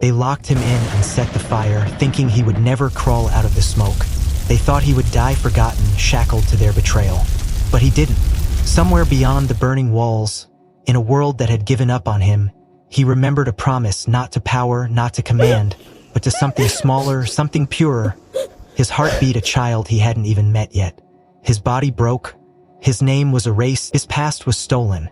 They locked him in and set the fire, thinking he would never crawl out of the smoke. They thought he would die forgotten, shackled to their betrayal. But he didn't. Somewhere beyond the burning walls, in a world that had given up on him, he remembered a promise, not to power, not to command, but to something smaller, something purer. His heart beat a child he hadn't even met yet. His body broke. His name was erased. His past was stolen.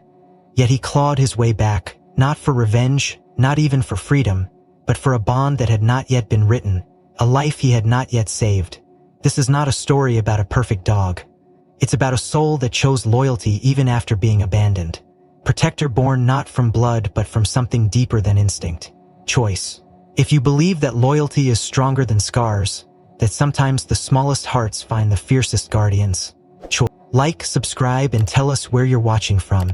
Yet he clawed his way back, not for revenge, not even for freedom, but for a bond that had not yet been written, a life he had not yet saved. This is not a story about a perfect dog. It's about a soul that chose loyalty even after being abandoned. Protector born not from blood but from something deeper than instinct. Choice. If you believe that loyalty is stronger than scars, that sometimes the smallest hearts find the fiercest guardians. Like, subscribe, and tell us where you're watching from.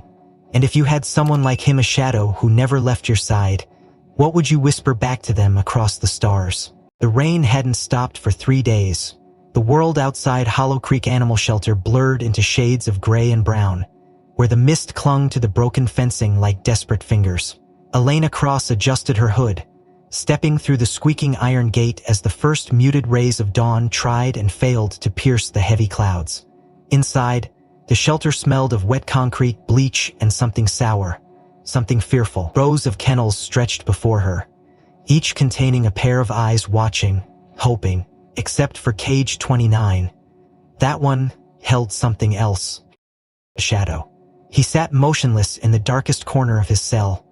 And if you had someone like him, a shadow who never left your side, what would you whisper back to them across the stars? The rain hadn't stopped for 3 days. The world outside Hollow Creek Animal Shelter blurred into shades of gray and brown, where the mist clung to the broken fencing like desperate fingers. Elena Cross adjusted her hood, stepping through the squeaking iron gate as the first muted rays of dawn tried and failed to pierce the heavy clouds. Inside, the shelter smelled of wet concrete, bleach, and something sour, something fearful. Rows of kennels stretched before her, each containing a pair of eyes watching, hoping, except for cage 29. That one held something else. A shadow. He sat motionless in the darkest corner of his cell,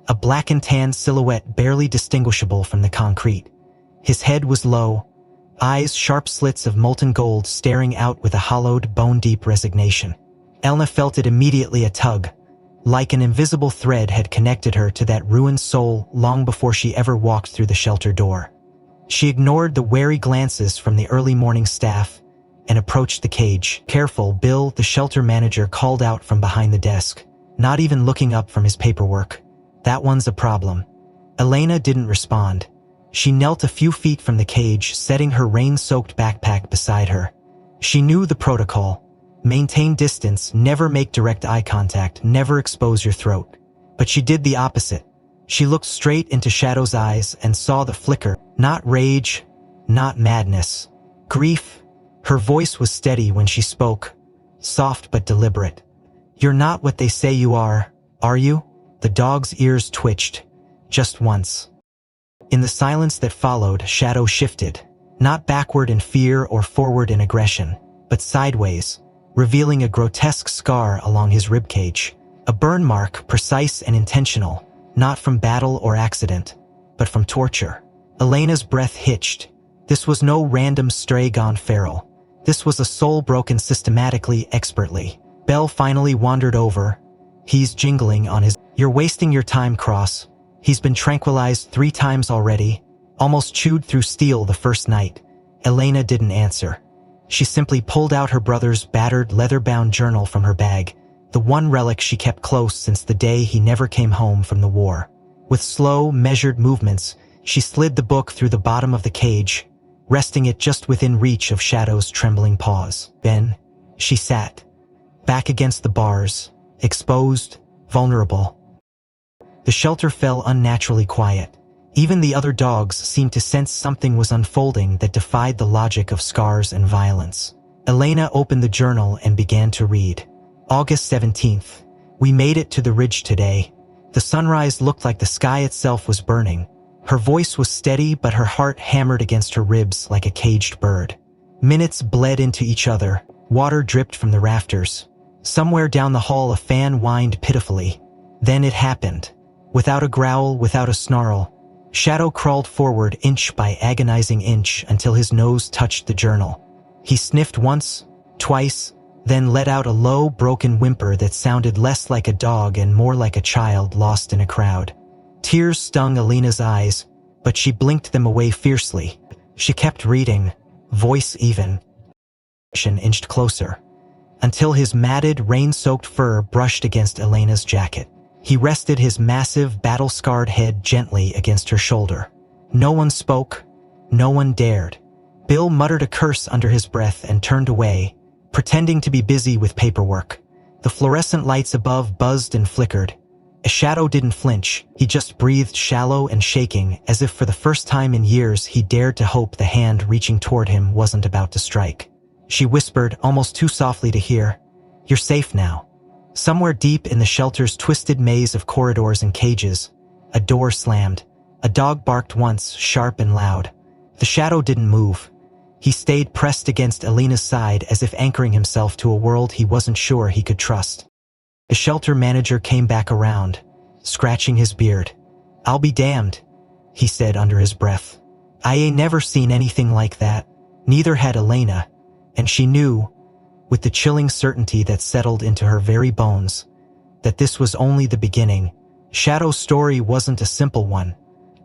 a black and tan silhouette barely distinguishable from the concrete. His head was low, eyes sharp slits of molten gold staring out with a hollowed, bone-deep resignation. Elena felt it immediately, a tug, like an invisible thread had connected her to that ruined soul long before she ever walked through the shelter door. She ignored the wary glances from the early morning staff and approached the cage. "Careful, Bill," the shelter manager called out from behind the desk, not even looking up from his paperwork. "That one's a problem." Elena didn't respond. She knelt a few feet from the cage, setting her rain-soaked backpack beside her. She knew the protocol. Maintain distance, never make direct eye contact, never expose your throat. But she did the opposite. She looked straight into Shadow's eyes and saw the flicker. Not rage, not madness. Grief. Her voice was steady when she spoke, soft but deliberate. "You're not what they say you are you?" The dog's ears twitched, just once. In the silence that followed, Shadow shifted, not backward in fear or forward in aggression, but sideways, revealing a grotesque scar along his ribcage. A burn mark, precise and intentional, not from battle or accident, but from torture. Elena's breath hitched. This was no random stray gone feral. This was a soul broken systematically, expertly. Bell finally wandered over. "He's jingling on his..." "You're wasting your time, Cross. He's been tranquilized 3 times already, almost chewed through steel the first night." Elena didn't answer. She simply pulled out her brother's battered, leather-bound journal from her bag, the one relic she kept close since the day he never came home from the war. With slow, measured movements, she slid the book through the bottom of the cage, resting it just within reach of Shadow's trembling paws. Then, she sat, back against the bars, exposed, vulnerable. The shelter fell unnaturally quiet. Even the other dogs seemed to sense something was unfolding that defied the logic of scars and violence. Elena opened the journal and began to read. August 17th. "We made it to the ridge today. The sunrise looked like the sky itself was burning." Her voice was steady, but her heart hammered against her ribs like a caged bird. Minutes bled into each other. Water dripped from the rafters. Somewhere down the hall, a fan whined pitifully. Then it happened. Without a growl, without a snarl, Shadow crawled forward inch by agonizing inch until his nose touched the journal. He sniffed once, twice, then let out a low, broken whimper that sounded less like a dog and more like a child lost in a crowd. Tears stung Elena's eyes, but she blinked them away fiercely. She kept reading, voice even. Inched closer, until his matted, rain-soaked fur brushed against Elena's jacket. He rested his massive, battle-scarred head gently against her shoulder. No one spoke. No one dared. Bill muttered a curse under his breath and turned away, pretending to be busy with paperwork. The fluorescent lights above buzzed and flickered. Shadow didn't flinch, he just breathed shallow and shaking, as if for the first time in years he dared to hope the hand reaching toward him wasn't about to strike. She whispered, almost too softly to hear, "You're safe now." Somewhere deep in the shelter's twisted maze of corridors and cages, a door slammed. A dog barked once, sharp and loud. The Shadow didn't move. He stayed pressed against Elena's side as if anchoring himself to a world he wasn't sure he could trust. The shelter manager came back around, scratching his beard. "I'll be damned," he said under his breath. "I ain't never seen anything like that." Neither had Elena, and she knew, with the chilling certainty that settled into her very bones, that this was only the beginning. Shadow's story wasn't a simple one.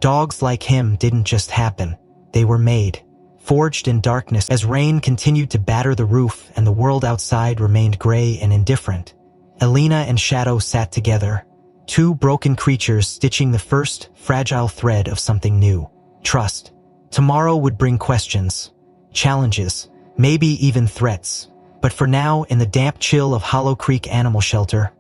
Dogs like him didn't just happen. They were made, forged in darkness as rain continued to batter the roof and the world outside remained gray and indifferent. Elena and Shadow sat together, two broken creatures stitching the first fragile thread of something new. Trust. Tomorrow would bring questions, challenges, maybe even threats. But for now, in the damp chill of Hollow Creek Animal Shelter,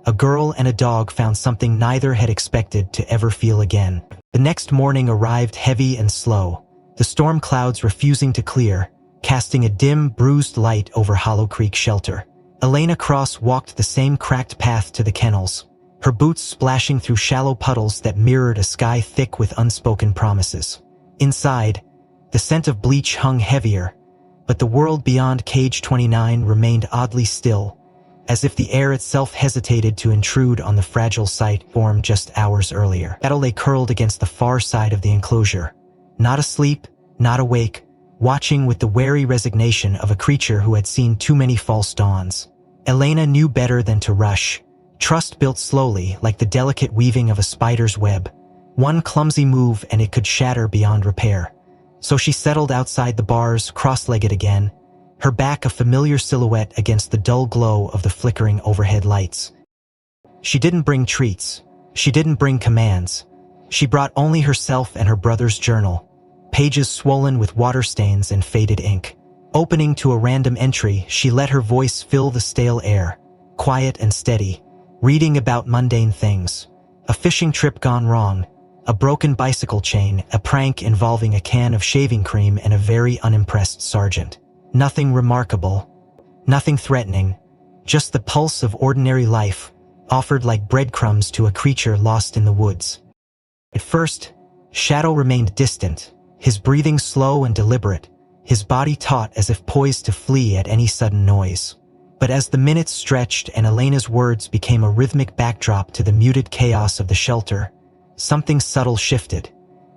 a girl and a dog found something neither had expected to ever feel again. The next morning arrived heavy and slow, the storm clouds refusing to clear, casting a dim, bruised light over Hollow Creek Shelter. Elena Cross walked the same cracked path to the kennels, her boots splashing through shallow puddles that mirrored a sky thick with unspoken promises. Inside, the scent of bleach hung heavier, but the world beyond Cage 29 remained oddly still, as if the air itself hesitated to intrude on the fragile site formed just hours earlier. Shadow lay curled against the far side of the enclosure, not asleep, not awake, watching with the wary resignation of a creature who had seen too many false dawns. Elena knew better than to rush. Trust built slowly, like the delicate weaving of a spider's web. One clumsy move and it could shatter beyond repair. So she settled outside the bars, cross-legged again, her back a familiar silhouette against the dull glow of the flickering overhead lights. She didn't bring treats. She didn't bring commands. She brought only herself and her brother's journal, pages swollen with water stains and faded ink. Opening to a random entry, she let her voice fill the stale air, quiet and steady, reading about mundane things. A fishing trip gone wrong, a broken bicycle chain, a prank involving a can of shaving cream and a very unimpressed sergeant. Nothing remarkable, nothing threatening, just the pulse of ordinary life, offered like breadcrumbs to a creature lost in the woods. At first, Shadow remained distant, his breathing slow and deliberate, his body taut as if poised to flee at any sudden noise. But as the minutes stretched and Elena's words became a rhythmic backdrop to the muted chaos of the shelter, something subtle shifted.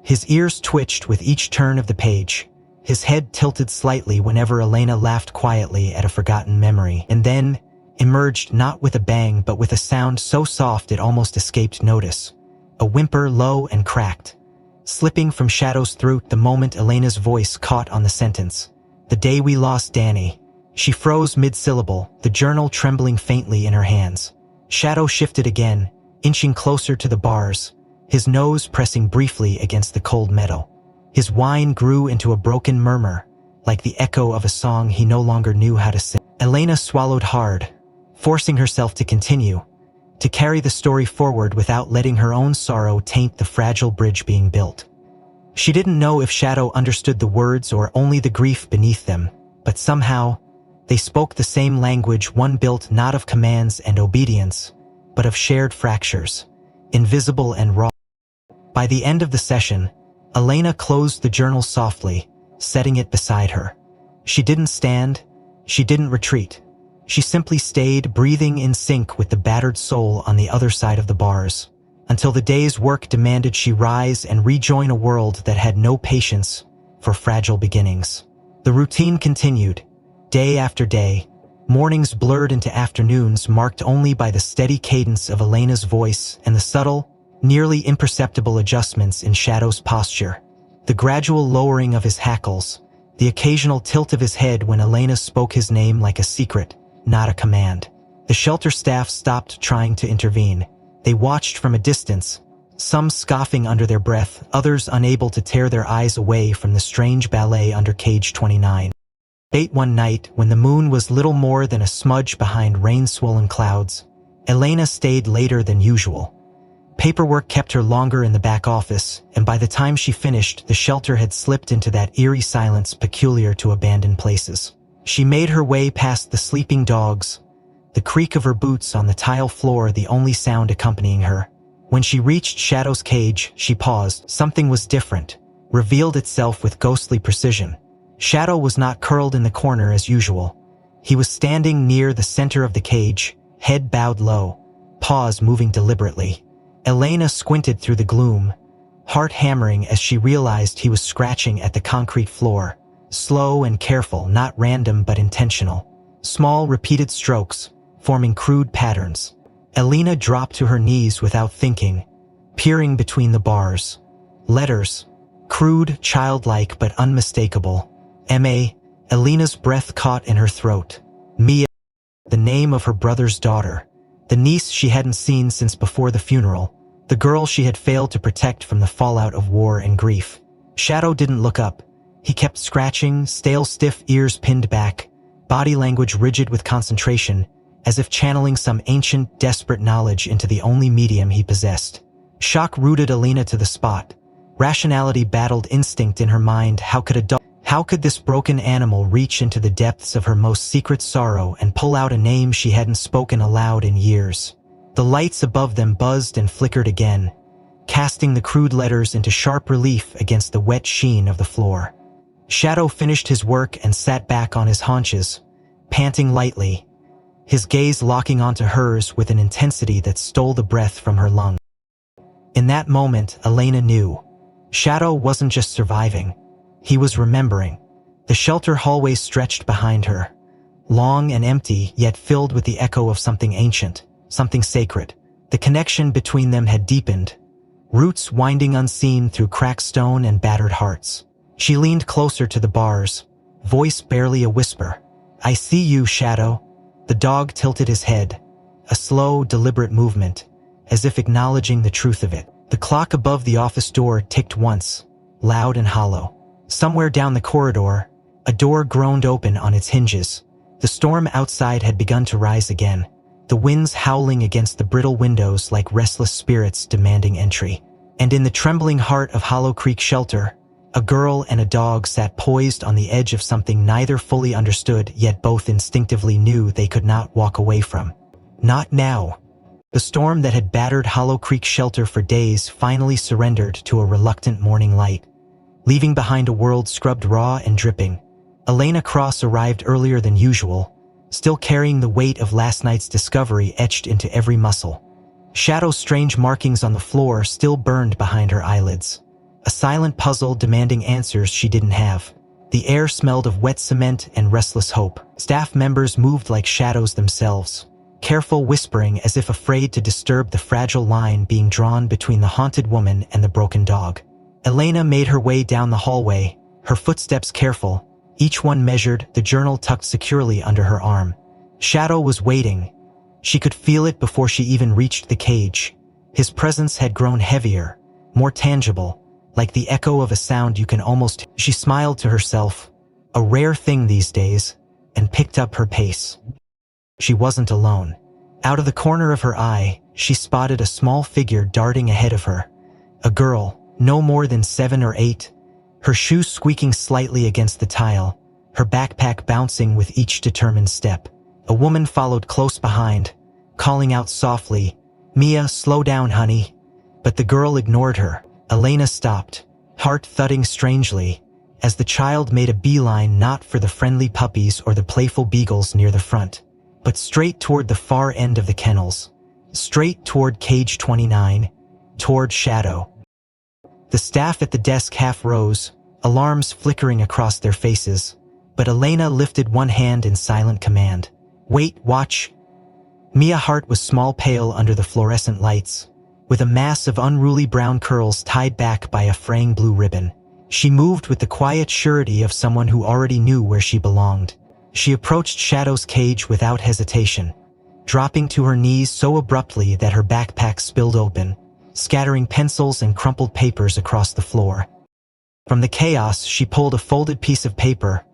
His ears twitched with each turn of the page, his head tilted slightly whenever Elena laughed quietly at a forgotten memory, and then emerged not with a bang but with a sound so soft it almost escaped notice. A whimper low and cracked, slipping from Shadow's throat the moment Elena's voice caught on the sentence. "The day we lost Danny." She froze mid-syllable, the journal trembling faintly in her hands. Shadow shifted again, inching closer to the bars, his nose pressing briefly against the cold metal. His whine grew into a broken murmur, like the echo of a song he no longer knew how to sing. Elena swallowed hard, forcing herself to continue, to carry the story forward without letting her own sorrow taint the fragile bridge being built. She didn't know if Shadow understood the words or only the grief beneath them, but somehow, they spoke the same language, one built not of commands and obedience, but of shared fractures, invisible and raw. By the end of the session, Elena closed the journal softly, setting it beside her. She didn't stand, she didn't retreat. She simply stayed, breathing in sync with the battered soul on the other side of the bars, until the day's work demanded she rise and rejoin a world that had no patience for fragile beginnings. The routine continued, day after day, mornings blurred into afternoons marked only by the steady cadence of Elena's voice and the subtle, nearly imperceptible adjustments in Shadow's posture, the gradual lowering of his hackles, the occasional tilt of his head when Elena spoke his name like a secret, not a command. The shelter staff stopped trying to intervene. They watched from a distance, some scoffing under their breath, others unable to tear their eyes away from the strange ballet under Cage 29. Late one night, when the moon was little more than a smudge behind rain-swollen clouds, Elena stayed later than usual. Paperwork kept her longer in the back office, and by the time she finished, the shelter had slipped into that eerie silence peculiar to abandoned places. She made her way past the sleeping dogs, the creak of her boots on the tile floor the only sound accompanying her. When she reached Shadow's cage, she paused. Something was different, revealed itself with ghostly precision. Shadow was not curled in the corner as usual. He was standing near the center of the cage, head bowed low, paws moving deliberately. Elena squinted through the gloom, heart hammering as she realized he was scratching at the concrete floor. Slow and careful, not random but intentional. Small, repeated strokes, forming crude patterns. Elena dropped to her knees without thinking, peering between the bars. Letters, crude, childlike but unmistakable. M.A. Elena's breath caught in her throat. Mia, the name of her brother's daughter. The niece she hadn't seen since before the funeral. The girl she had failed to protect from the fallout of war and grief. Shadow didn't look up. He kept scratching, stale stiff ears pinned back, body language rigid with concentration, as if channeling some ancient, desperate knowledge into the only medium he possessed. Shock rooted Elena to the spot. Rationality battled instinct in her mind. How could this broken animal reach into the depths of her most secret sorrow and pull out a name she hadn't spoken aloud in years? The lights above them buzzed and flickered again, casting the crude letters into sharp relief against the wet sheen of the floor. Shadow finished his work and sat back on his haunches, panting lightly, his gaze locking onto hers with an intensity that stole the breath from her lungs. In that moment, Elena knew. Shadow wasn't just surviving. He was remembering. The shelter hallway stretched behind her, long and empty, yet filled with the echo of something ancient, something sacred. The connection between them had deepened, roots winding unseen through cracked stone and battered hearts. She leaned closer to the bars, voice barely a whisper. "I see you, Shadow." The dog tilted his head, a slow, deliberate movement, as if acknowledging the truth of it. The clock above the office door ticked once, loud and hollow. Somewhere down the corridor, a door groaned open on its hinges. The storm outside had begun to rise again, the winds howling against the brittle windows like restless spirits demanding entry. And in the trembling heart of Hollow Creek Shelter, a girl and a dog sat poised on the edge of something neither fully understood yet both instinctively knew they could not walk away from. Not now. The storm that had battered Hollow Creek Shelter for days finally surrendered to a reluctant morning light, leaving behind a world scrubbed raw and dripping. Elena Cross arrived earlier than usual, still carrying the weight of last night's discovery etched into every muscle. Shadow's strange markings on the floor still burned behind her eyelids. A silent puzzle demanding answers she didn't have. The air smelled of wet cement and restless hope. Staff members moved like shadows themselves, careful, whispering as if afraid to disturb the fragile line being drawn between the haunted woman and the broken dog. Elena made her way down the hallway, her footsteps careful, each one measured, the journal tucked securely under her arm. Shadow was waiting. She could feel it before she even reached the cage. His presence had grown heavier, more tangible, like the echo of a sound you can almost... She smiled to herself, a rare thing these days, and picked up her pace. She wasn't alone. Out of the corner of her eye, she spotted a small figure darting ahead of her. A girl, no more than 7 or 8, her shoes squeaking slightly against the tile, her backpack bouncing with each determined step. A woman followed close behind, calling out softly, "Mia, slow down, honey." But the girl ignored her. Elena stopped, heart thudding strangely, as the child made a beeline not for the friendly puppies or the playful beagles near the front, but straight toward the far end of the kennels, straight toward cage 29, toward Shadow. The staff at the desk half rose, alarms flickering across their faces, but Elena lifted one hand in silent command. "Wait, watch." Mia Hart was small pale under the fluorescent lights, with a mass of unruly brown curls tied back by a fraying blue ribbon. She moved with the quiet surety of someone who already knew where she belonged. She approached Shadow's cage without hesitation, dropping to her knees so abruptly that her backpack spilled open, scattering pencils and crumpled papers across the floor. From the chaos, she pulled a folded piece of paper,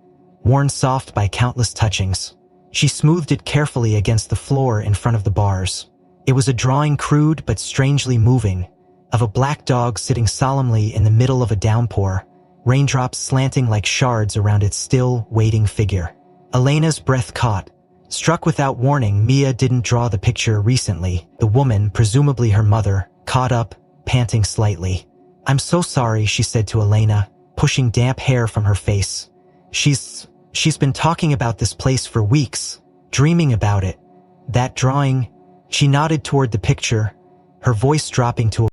worn soft by countless touchings. She smoothed it carefully against the floor in front of the bars. It was a drawing, crude but strangely moving, of a black dog sitting solemnly in the middle of a downpour, raindrops slanting like shards around its still, waiting figure. Elena's breath caught. Struck without warning, Mia didn't draw the picture recently. The woman, presumably her mother, caught up, panting slightly. "I'm so sorry," she said to Elena, pushing damp hair from her face. She's been talking about this place for weeks, dreaming about it. That drawing." She nodded toward the picture, her voice dropping to a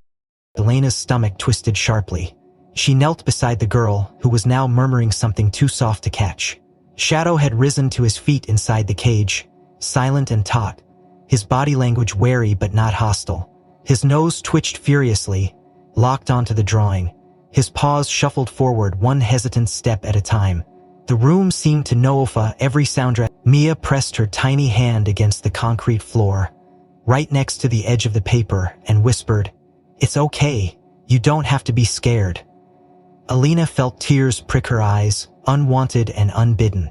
Elena's stomach twisted sharply. She knelt beside the girl, who was now murmuring something too soft to catch. Shadow had risen to his feet inside the cage, silent and taut, his body language wary but not hostile. His nose twitched furiously, locked onto the drawing. His paws shuffled forward, one hesitant step at a time. The room seemed to know every sound. Mia pressed her tiny hand against the concrete floor, right next to the edge of the paper, and whispered, "It's okay. You don't have to be scared." Elena felt tears prick her eyes, unwanted and unbidden.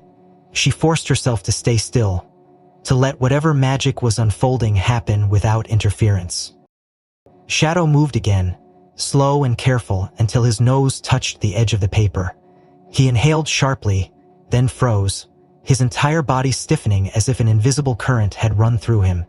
She forced herself to stay still, to let whatever magic was unfolding happen without interference. Shadow moved again, slow and careful, until his nose touched the edge of the paper. He inhaled sharply, then froze, his entire body stiffening as if an invisible current had run through him.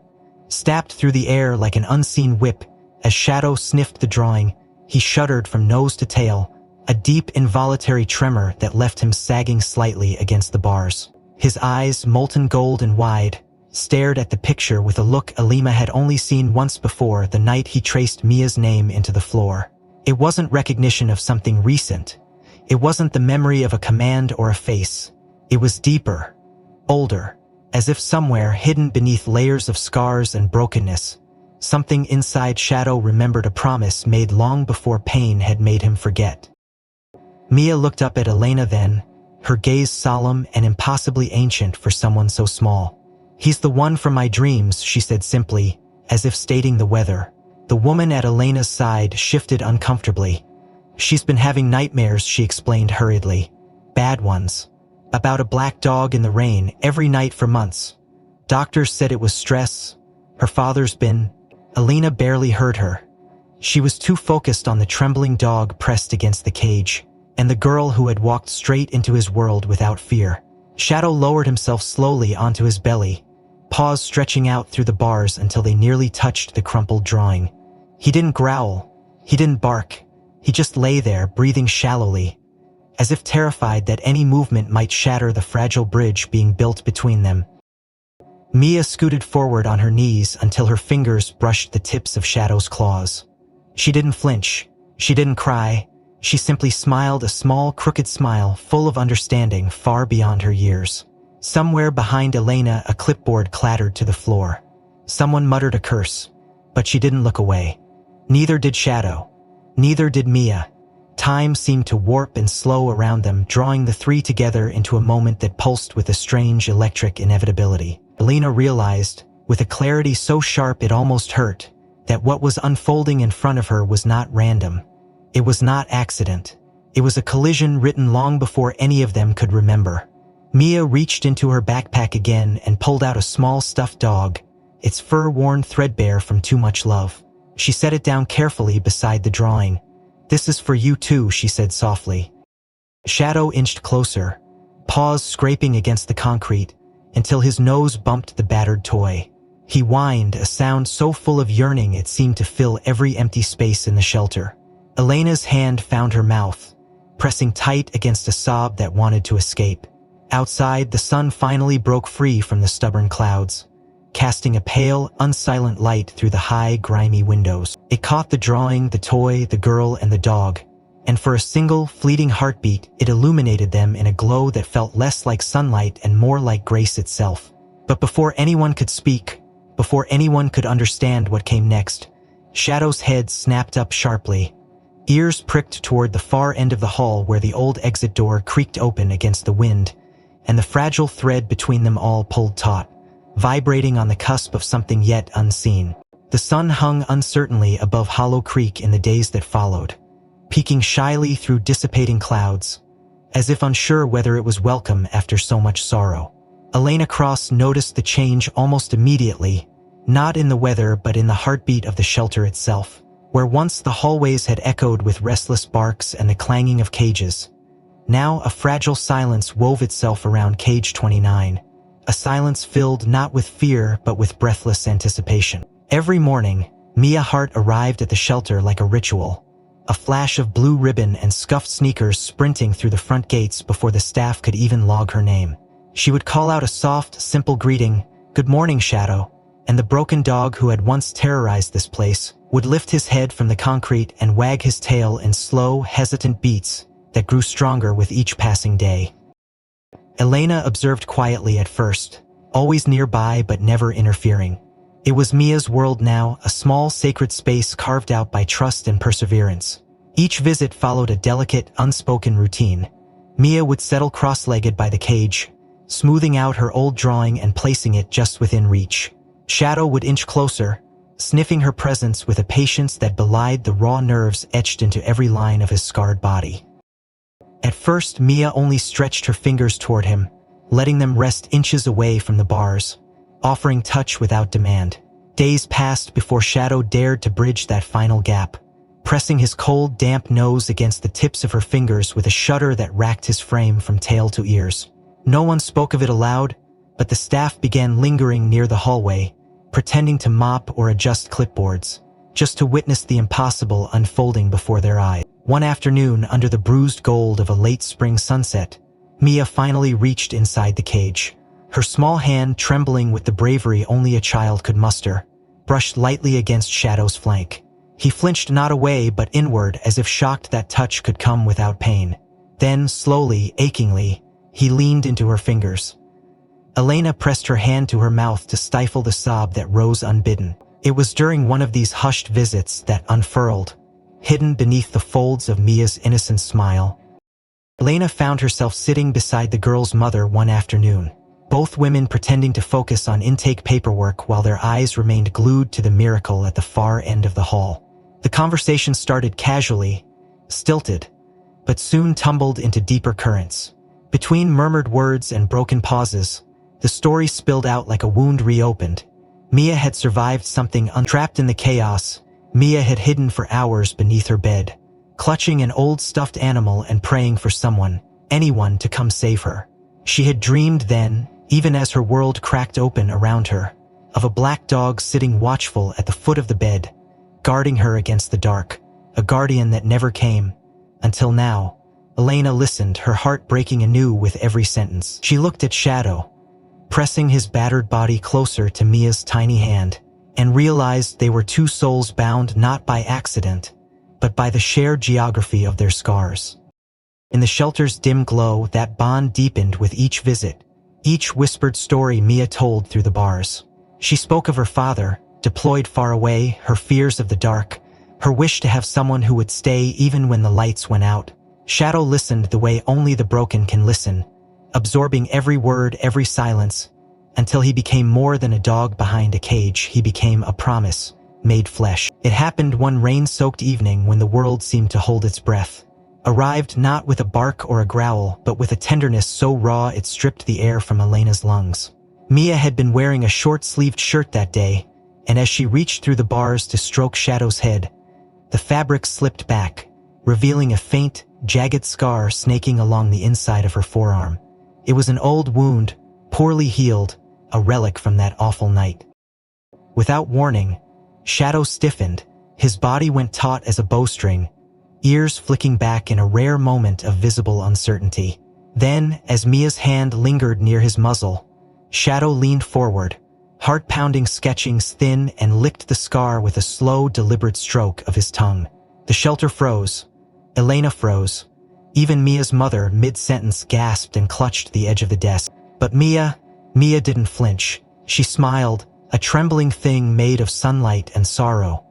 Stabbed through the air like an unseen whip, as Shadow sniffed the drawing, he shuddered from nose to tail, a deep involuntary tremor that left him sagging slightly against the bars. His eyes, molten gold and wide, stared at the picture with a look Elena had only seen once before, the night he traced Mia's name into the floor. It wasn't recognition of something recent. It wasn't the memory of a command or a face. It was deeper, older, as if somewhere hidden beneath layers of scars and brokenness, something inside Shadow remembered, a promise made long before pain had made him forget. Mia looked up at Elena then, her gaze solemn and impossibly ancient for someone so small. "He's the one from my dreams," she said simply, as if stating the weather. The woman at Elena's side shifted uncomfortably. "She's been having nightmares," she explained hurriedly. "Bad ones. About a black dog in the rain every night for months. Doctors said it was stress. Her father's been..." Elena barely heard her. She was too focused on the trembling dog pressed against the cage, and the girl who had walked straight into his world without fear. Shadow lowered himself slowly onto his belly, paws stretching out through the bars until they nearly touched the crumpled drawing. He didn't growl. He didn't bark. He just lay there, breathing shallowly, as if terrified that any movement might shatter the fragile bridge being built between them. Mia scooted forward on her knees until her fingers brushed the tips of Shadow's claws. She didn't flinch. She didn't cry. She simply smiled, a small, crooked smile full of understanding far beyond her years. Somewhere behind Elena, a clipboard clattered to the floor. Someone muttered a curse, but she didn't look away. Neither did Shadow. Neither did Mia. Time seemed to warp and slow around them, drawing the three together into a moment that pulsed with a strange electric inevitability. Elena realized, with a clarity so sharp it almost hurt, that what was unfolding in front of her was not random. It was not accident. It was a collision written long before any of them could remember. Mia reached into her backpack again and pulled out a small stuffed dog, its fur worn threadbare from too much love. She set it down carefully beside the drawing. "This is for you too," she said softly. Shadow inched closer, paws scraping against the concrete, until his nose bumped the battered toy. He whined, a sound so full of yearning it seemed to fill every empty space in the shelter. Elena's hand found her mouth, pressing tight against a sob that wanted to escape. Outside, the sun finally broke free from the stubborn clouds, casting a pale, unsilent light through the high, grimy windows. It caught the drawing, the toy, the girl, and the dog, and for a single, fleeting heartbeat, it illuminated them in a glow that felt less like sunlight and more like grace itself. But before anyone could speak, before anyone could understand what came next, Shadow's head snapped up sharply, ears pricked toward the far end of the hall where the old exit door creaked open against the wind, and the fragile thread between them all pulled taut, vibrating on the cusp of something yet unseen. The sun hung uncertainly above Hollow Creek in the days that followed, peeking shyly through dissipating clouds, as if unsure whether it was welcome after so much sorrow. Elena Cross noticed the change almost immediately, not in the weather but in the heartbeat of the shelter itself. Where once the hallways had echoed with restless barks and the clanging of cages, now a fragile silence wove itself around Cage 29, a silence filled not with fear but with breathless anticipation. Every morning, Mia Hart arrived at the shelter like a ritual, a flash of blue ribbon and scuffed sneakers sprinting through the front gates before the staff could even log her name. She would call out a soft, simple greeting, "Good morning, Shadow," and the broken dog who had once terrorized this place would lift his head from the concrete and wag his tail in slow, hesitant beats that grew stronger with each passing day. Elena observed quietly at first, always nearby but never interfering. It was Mia's world now, a small sacred space carved out by trust and perseverance. Each visit followed a delicate, unspoken routine. Mia would settle cross-legged by the cage, smoothing out her old drawing and placing it just within reach. Shadow would inch closer, sniffing her presence with a patience that belied the raw nerves etched into every line of his scarred body. At first, Mia only stretched her fingers toward him, letting them rest inches away from the bars, offering touch without demand. Days passed before Shadow dared to bridge that final gap, pressing his cold, damp nose against the tips of her fingers with a shudder that racked his frame from tail to ears. No one spoke of it aloud, but the staff began lingering near the hallway, pretending to mop or adjust clipboards, just to witness the impossible unfolding before their eyes. One afternoon, under the bruised gold of a late spring sunset, Mia finally reached inside the cage. Her small hand, trembling with the bravery only a child could muster, brushed lightly against Shadow's flank. He flinched not away but inward, as if shocked that touch could come without pain. Then, slowly, achingly, he leaned into her fingers. Elena pressed her hand to her mouth to stifle the sob that rose unbidden. It was during one of these hushed visits that unfurled, hidden beneath the folds of Mia's innocent smile. Elena found herself sitting beside the girl's mother one afternoon, both women pretending to focus on intake paperwork while their eyes remained glued to the miracle at the far end of the hall. The conversation started casually, stilted, but soon tumbled into deeper currents. Between murmured words and broken pauses, the story spilled out like a wound reopened. Mia had survived something untrapped in the chaos. Mia had hidden for hours beneath her bed, clutching an old stuffed animal and praying for someone, anyone, to come save her. She had dreamed then, even as her world cracked open around her, of a black dog sitting watchful at the foot of the bed, guarding her against the dark, a guardian that never came. Until now, Elena listened, her heart breaking anew with every sentence. She looked at Shadow, pressing his battered body closer to Mia's tiny hand, and realized they were two souls bound not by accident, but by the shared geography of their scars. In the shelter's dim glow, that bond deepened with each visit, each whispered story Mia told through the bars. She spoke of her father, deployed far away, her fears of the dark, her wish to have someone who would stay even when the lights went out. Shadow listened the way only the broken can listen, absorbing every word, every silence, until he became more than a dog behind a cage. He became a promise, made flesh. It happened one rain-soaked evening when the world seemed to hold its breath. Arrived not with a bark or a growl, but with a tenderness so raw it stripped the air from Elena's lungs. Mia had been wearing a short-sleeved shirt that day, and as she reached through the bars to stroke Shadow's head, the fabric slipped back, revealing a faint, jagged scar snaking along the inside of her forearm. It was an old wound, poorly healed, a relic from that awful night. Without warning, Shadow stiffened, his body went taut as a bowstring, ears flicking back in a rare moment of visible uncertainty. Then, as Mia's hand lingered near his muzzle, Shadow leaned forward, heart-pounding sketchings thin, and licked the scar with a slow, deliberate stroke of his tongue. The shelter froze. Elena froze. Even Mia's mother, mid-sentence, gasped and clutched the edge of the desk. But Mia didn't flinch. She smiled, a trembling thing made of sunlight and sorrow,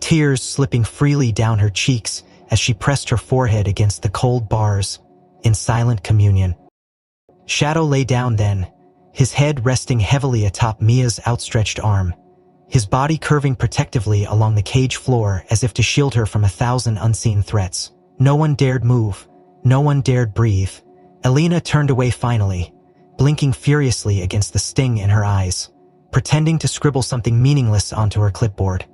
tears slipping freely down her cheeks as she pressed her forehead against the cold bars, in silent communion. Shadow lay down then, his head resting heavily atop Mia's outstretched arm, his body curving protectively along the cage floor as if to shield her from 1,000 unseen threats. No one dared move. No one dared breathe. Elena turned away finally, blinking furiously against the sting in her eyes. pretending to scribble something meaningless onto her clipboard.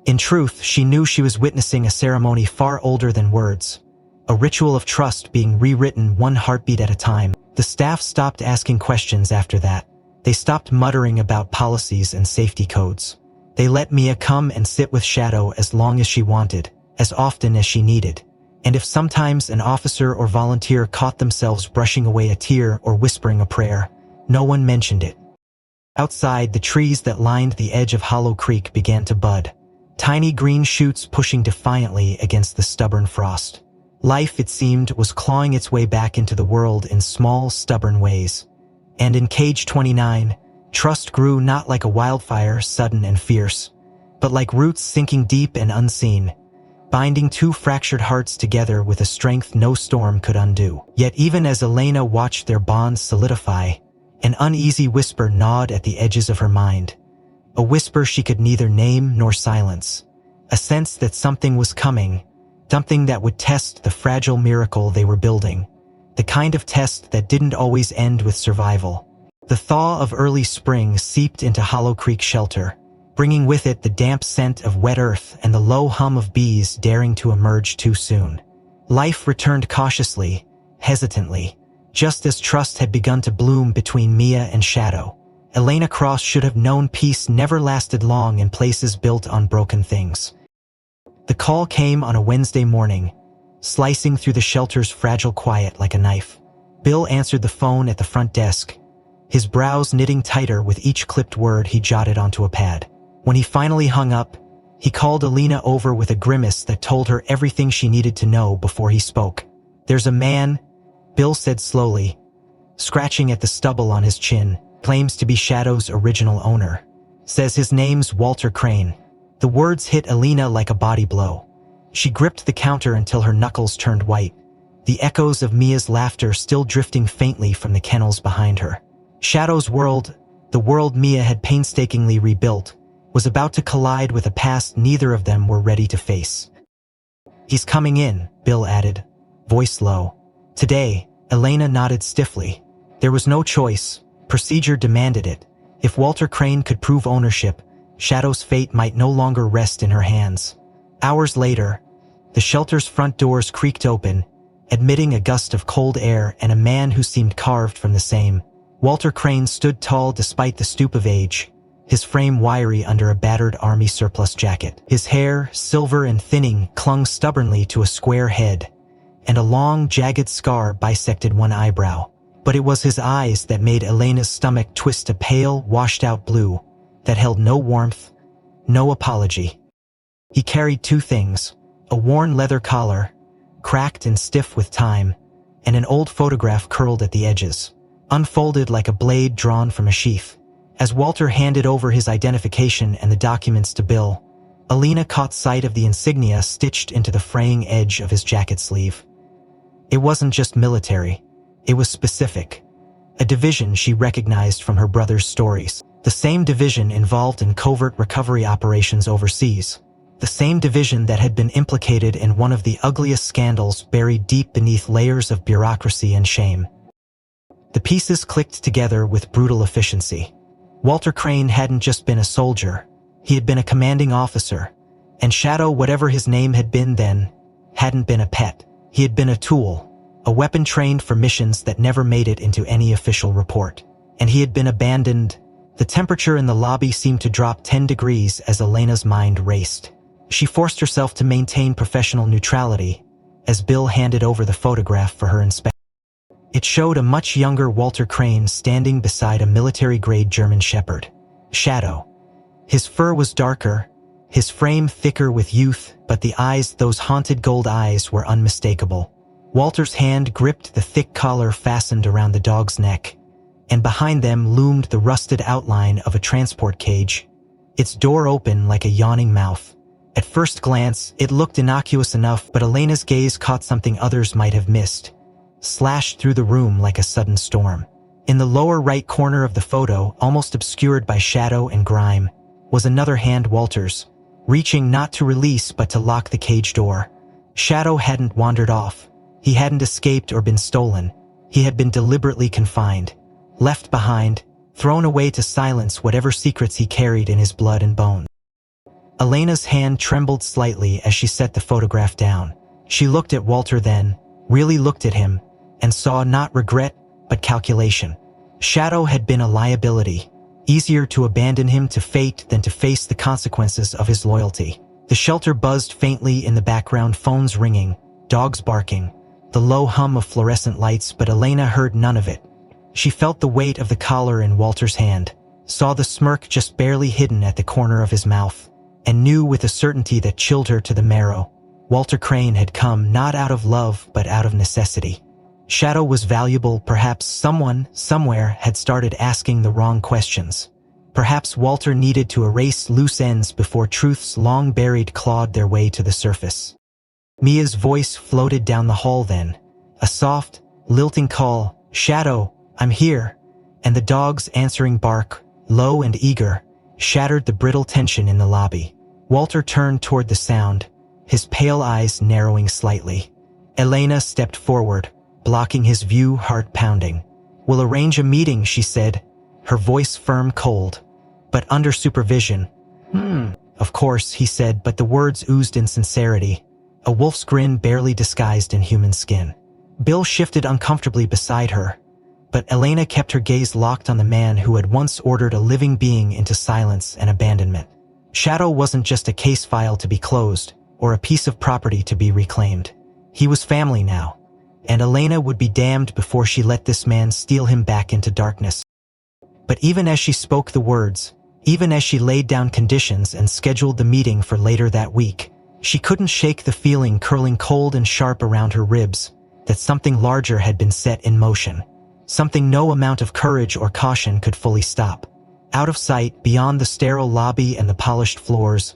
In truth, she knew she was witnessing a ceremony far older than words, a ritual of trust being rewritten one heartbeat at a time. The staff stopped asking questions after that. They stopped muttering about policies and safety codes. They let Mia come and sit with Shadow as long as she wanted, as often as she needed. And if sometimes an officer or volunteer caught themselves brushing away a tear or whispering a prayer, no one mentioned it. Outside, the trees that lined the edge of Hollow Creek began to bud, tiny green shoots pushing defiantly against the stubborn frost. Life, it seemed, was clawing its way back into the world in small, stubborn ways. And in Cage 29, trust grew not like a wildfire, sudden and fierce, but like roots sinking deep and unseen, binding two fractured hearts together with a strength no storm could undo. Yet even as Elena watched their bond solidify, an uneasy whisper gnawed at the edges of her mind. A whisper she could neither name nor silence. A sense that something was coming, something that would test the fragile miracle they were building. The kind of test that didn't always end with survival. The thaw of early spring seeped into Hollow Creek shelter, bringing with it the damp scent of wet earth and the low hum of bees daring to emerge too soon. Life returned cautiously, hesitantly, just as trust had begun to bloom between Mia and Shadow. Elena Cross should have known peace never lasted long in places built on broken things. The call came on a Wednesday morning, slicing through the shelter's fragile quiet like a knife. Bill answered the phone at the front desk, his brows knitting tighter with each clipped word he jotted onto a pad. When he finally hung up, he called Elena over with a grimace that told her everything she needed to know before he spoke. "There's a man," Bill said slowly, scratching at the stubble on his chin, "claims to be Shadow's original owner. Says his name's Walter Crane." The words hit Elena like a body blow. She gripped the counter until her knuckles turned white, the echoes of Mia's laughter still drifting faintly from the kennels behind her. Shadow's world, the world Mia had painstakingly rebuilt, was about to collide with a past neither of them were ready to face. "He's coming in," Bill added, voice low. "Today," Elena nodded stiffly. There was no choice. Procedure demanded it. If Walter Crane could prove ownership, Shadow's fate might no longer rest in her hands. Hours later, the shelter's front doors creaked open, admitting a gust of cold air and a man who seemed carved from the same. Walter Crane stood tall despite the stoop of age, his frame wiry under a battered army surplus jacket. His hair, silver and thinning, clung stubbornly to a square head, and a long, jagged scar bisected one eyebrow. But it was his eyes that made Elena's stomach twist a pale, washed-out blue that held no warmth, no apology. He carried two things: a worn leather collar, cracked and stiff with time, and an old photograph curled at the edges, unfolded like a blade drawn from a sheath. As Walter handed over his identification and the documents to Bill, Elena caught sight of the insignia stitched into the fraying edge of his jacket sleeve. It wasn't just military. It was specific. A division she recognized from her brother's stories. The same division involved in covert recovery operations overseas. The same division that had been implicated in one of the ugliest scandals buried deep beneath layers of bureaucracy and shame. The pieces clicked together with brutal efficiency. Walter Crane hadn't just been a soldier. He had been a commanding officer. And Shadow, whatever his name had been then, hadn't been a pet. He had been a tool, a weapon trained for missions that never made it into any official report. And he had been abandoned. The temperature in the lobby seemed to drop 10 degrees as Elena's mind raced. She forced herself to maintain professional neutrality as Bill handed over the photograph for her inspection. It showed a much younger Walter Crane standing beside a military-grade German Shepherd, Shadow. His fur was darker, his frame thicker with youth, but the eyes, those haunted gold eyes, were unmistakable. Walter's hand gripped the thick collar fastened around the dog's neck, and behind them loomed the rusted outline of a transport cage, its door open like a yawning mouth. At first glance, it looked innocuous enough, but Elena's gaze caught something others might have missed, slashed through the room like a sudden storm. In the lower right corner of the photo, almost obscured by shadow and grime, was another hand, Walter's, reaching not to release but to lock the cage door. Shadow hadn't wandered off. He hadn't escaped or been stolen. He had been deliberately confined, left behind, thrown away to silence whatever secrets he carried in his blood and bone. Elena's hand trembled slightly as she set the photograph down. She looked at Walter then, really looked at him, and saw not regret, but calculation. Shadow had been a liability. Easier to abandon him to fate than to face the consequences of his loyalty. The shelter buzzed faintly in the background, phones ringing, dogs barking, the low hum of fluorescent lights, but Elena heard none of it. She felt the weight of the collar in Walter's hand, saw the smirk just barely hidden at the corner of his mouth, and knew with a certainty that chilled her to the marrow. Walter Crane had come not out of love but out of necessity. Shadow was valuable. Perhaps someone, somewhere, had started asking the wrong questions. Perhaps Walter needed to erase loose ends before truths long buried clawed their way to the surface. Mia's voice floated down the hall then. A soft, lilting call, "Shadow, I'm here," and the dog's answering bark, low and eager, shattered the brittle tension in the lobby. Walter turned toward the sound, his pale eyes narrowing slightly. Elena stepped forward, blocking his view, heart pounding. "We'll arrange a meeting," she said, her voice firm, cold. "But under supervision." Of course," he said, but the words oozed insincerity, a wolf's grin barely disguised in human skin. Bill shifted uncomfortably beside her, but Elena kept her gaze locked on the man who had once ordered a living being into silence and abandonment. Shadow wasn't just a case file to be closed, or a piece of property to be reclaimed. He was family now, and Elena would be damned before she let this man steal him back into darkness. But even as she spoke the words, even as she laid down conditions and scheduled the meeting for later that week, she couldn't shake the feeling curling cold and sharp around her ribs, that something larger had been set in motion. Something no amount of courage or caution could fully stop. Out of sight, beyond the sterile lobby and the polished floors,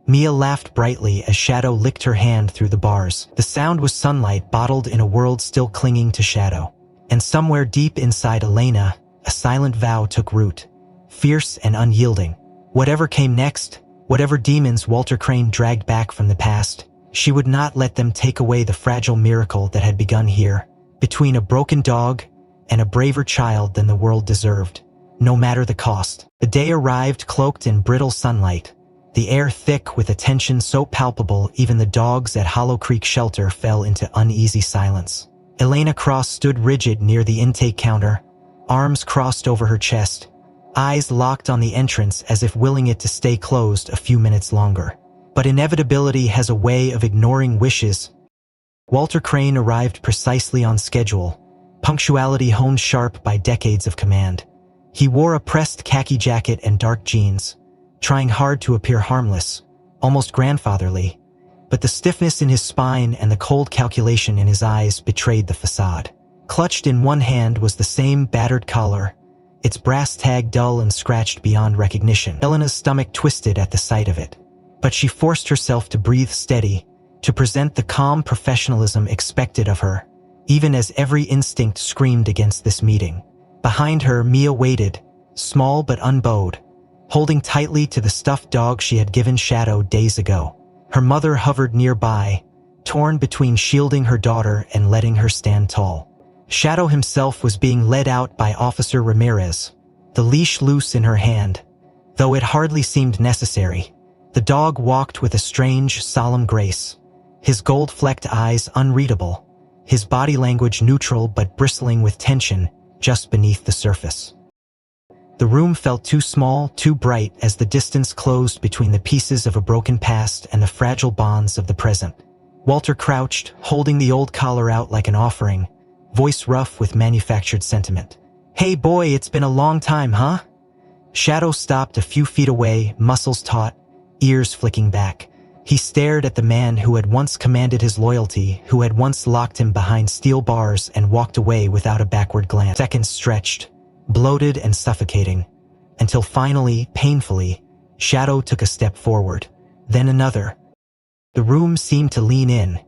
Mia laughed brightly as Shadow licked her hand through the bars. The sound was sunlight bottled in a world still clinging to Shadow. And somewhere deep inside Elena, a silent vow took root, fierce and unyielding. Whatever came next, whatever demons Walter Crane dragged back from the past, she would not let them take away the fragile miracle that had begun here, between a broken dog and a braver child than the world deserved, no matter the cost. The day arrived cloaked in brittle sunlight, the air thick with a tension so palpable even the dogs at Hollow Creek Shelter fell into uneasy silence. Elena Cross stood rigid near the intake counter, arms crossed over her chest, eyes locked on the entrance as if willing it to stay closed a few minutes longer. But inevitability has a way of ignoring wishes. Walter Crane arrived precisely on schedule, punctuality honed sharp by decades of command. He wore a pressed khaki jacket and dark jeans, trying hard to appear harmless, almost grandfatherly, but the stiffness in his spine and the cold calculation in his eyes betrayed the facade. Clutched in one hand was the same battered collar, its brass tag dull and scratched beyond recognition. Elena's stomach twisted at the sight of it, but she forced herself to breathe steady, to present the calm professionalism expected of her, even as every instinct screamed against this meeting. Behind her, Mia waited, small but unbowed, holding tightly to the stuffed dog she had given Shadow days ago. Her mother hovered nearby, torn between shielding her daughter and letting her stand tall. Shadow himself was being led out by Officer Ramirez, the leash loose in her hand, though it hardly seemed necessary. The dog walked with a strange, solemn grace, his gold-flecked eyes unreadable, his body language neutral but bristling with tension just beneath the surface. The room felt too small, too bright as the distance closed between the pieces of a broken past and the fragile bonds of the present. Walter crouched, holding the old collar out like an offering, voice rough with manufactured sentiment. "Hey boy, it's been a long time, huh?" Shadow stopped a few feet away, muscles taut, ears flicking back. He stared at the man who had once commanded his loyalty, who had once locked him behind steel bars and walked away without a backward glance. Seconds stretched, bloated and suffocating, until finally, painfully, Shadow took a step forward, then another. The room seemed to lean in,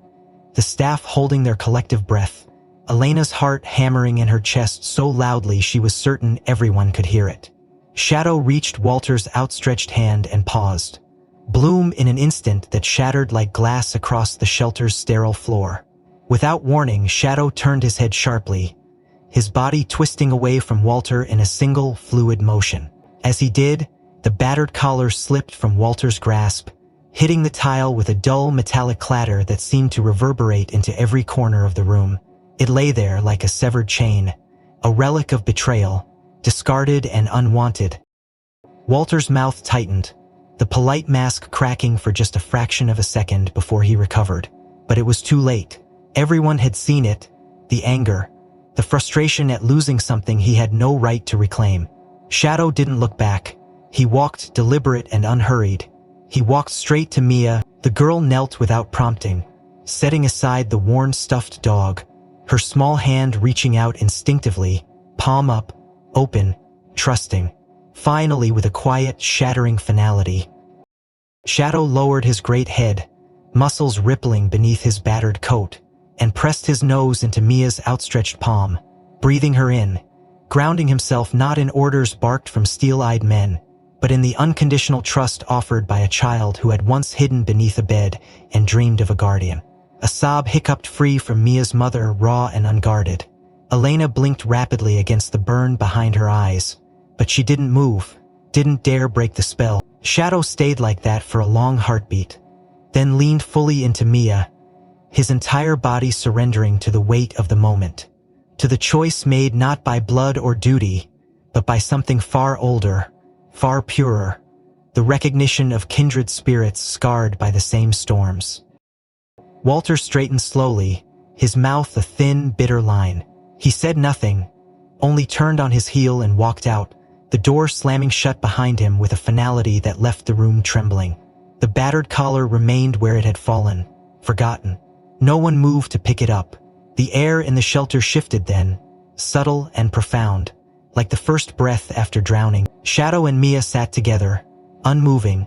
the staff holding their collective breath, Elena's heart hammering in her chest so loudly she was certain everyone could hear it. Shadow reached Walter's outstretched hand and paused. Bloom in an instant that shattered like glass across the shelter's sterile floor. Without warning, Shadow turned his head sharply, his body twisting away from Walter in a single, fluid motion. As he did, the battered collar slipped from Walter's grasp, hitting the tile with a dull metallic clatter that seemed to reverberate into every corner of the room. It lay there like a severed chain, a relic of betrayal, discarded and unwanted. Walter's mouth tightened, the polite mask cracking for just a fraction of a second before he recovered. But it was too late. Everyone had seen it, the anger, the frustration at losing something he had no right to reclaim. Shadow didn't look back. He walked deliberate and unhurried. He walked straight to Mia. The girl knelt without prompting, setting aside the worn stuffed dog, her small hand reaching out instinctively, palm up, open, trusting. Finally, with a quiet, shattering finality. Shadow lowered his great head, muscles rippling beneath his battered coat, and pressed his nose into Mia's outstretched palm, breathing her in, grounding himself not in orders barked from steel-eyed men, but in the unconditional trust offered by a child who had once hidden beneath a bed and dreamed of a guardian. A sob hiccuped free from Mia's mother, raw and unguarded. Elena blinked rapidly against the burn behind her eyes, but she didn't move, didn't dare break the spell. Shadow stayed like that for a long heartbeat, then leaned fully into Mia, his entire body surrendering to the weight of the moment, to the choice made not by blood or duty, but by something far older, far purer, the recognition of kindred spirits scarred by the same storms. Walter straightened slowly, his mouth a thin, bitter line. He said nothing, only turned on his heel and walked out, the door slamming shut behind him with a finality that left the room trembling. The battered collar remained where it had fallen, forgotten. No one moved to pick it up. The air in the shelter shifted then, subtle and profound, like the first breath after drowning. Shadow and Mia sat together, unmoving,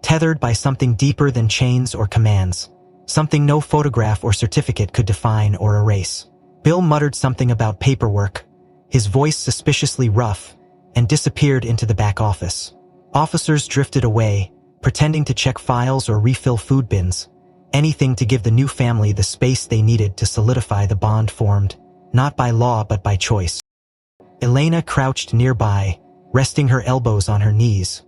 tethered by something deeper than chains or commands, something no photograph or certificate could define or erase. Bill muttered something about paperwork, his voice suspiciously rough, and disappeared into the back office. Officers drifted away, pretending to check files or refill food bins, anything to give the new family the space they needed to solidify the bond formed, not by law but by choice. Elena crouched nearby, resting her elbows on her knees,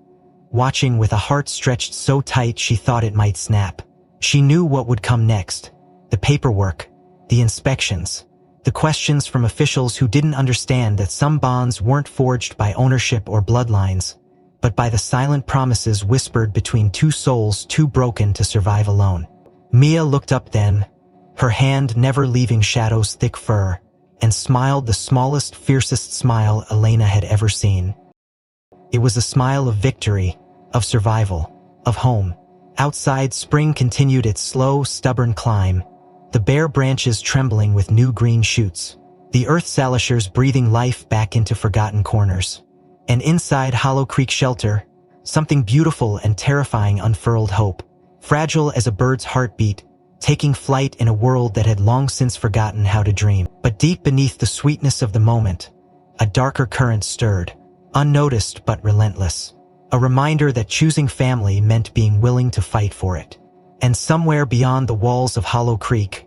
watching with a heart stretched so tight she thought it might snap. She knew what would come next, the paperwork, the inspections, the questions from officials who didn't understand that some bonds weren't forged by ownership or bloodlines, but by the silent promises whispered between two souls too broken to survive alone. Mia looked up then, her hand never leaving Shadow's thick fur, and smiled the smallest, fiercest smile Elena had ever seen. It was a smile of victory, of survival, of home. Outside, spring continued its slow, stubborn climb, the bare branches trembling with new green shoots, the earth salishers breathing life back into forgotten corners. And inside Hollow Creek Shelter, something beautiful and terrifying unfurled hope, fragile as a bird's heartbeat, taking flight in a world that had long since forgotten how to dream. But deep beneath the sweetness of the moment, a darker current stirred, unnoticed but relentless, a reminder that choosing family meant being willing to fight for it. And somewhere beyond the walls of Hollow Creek,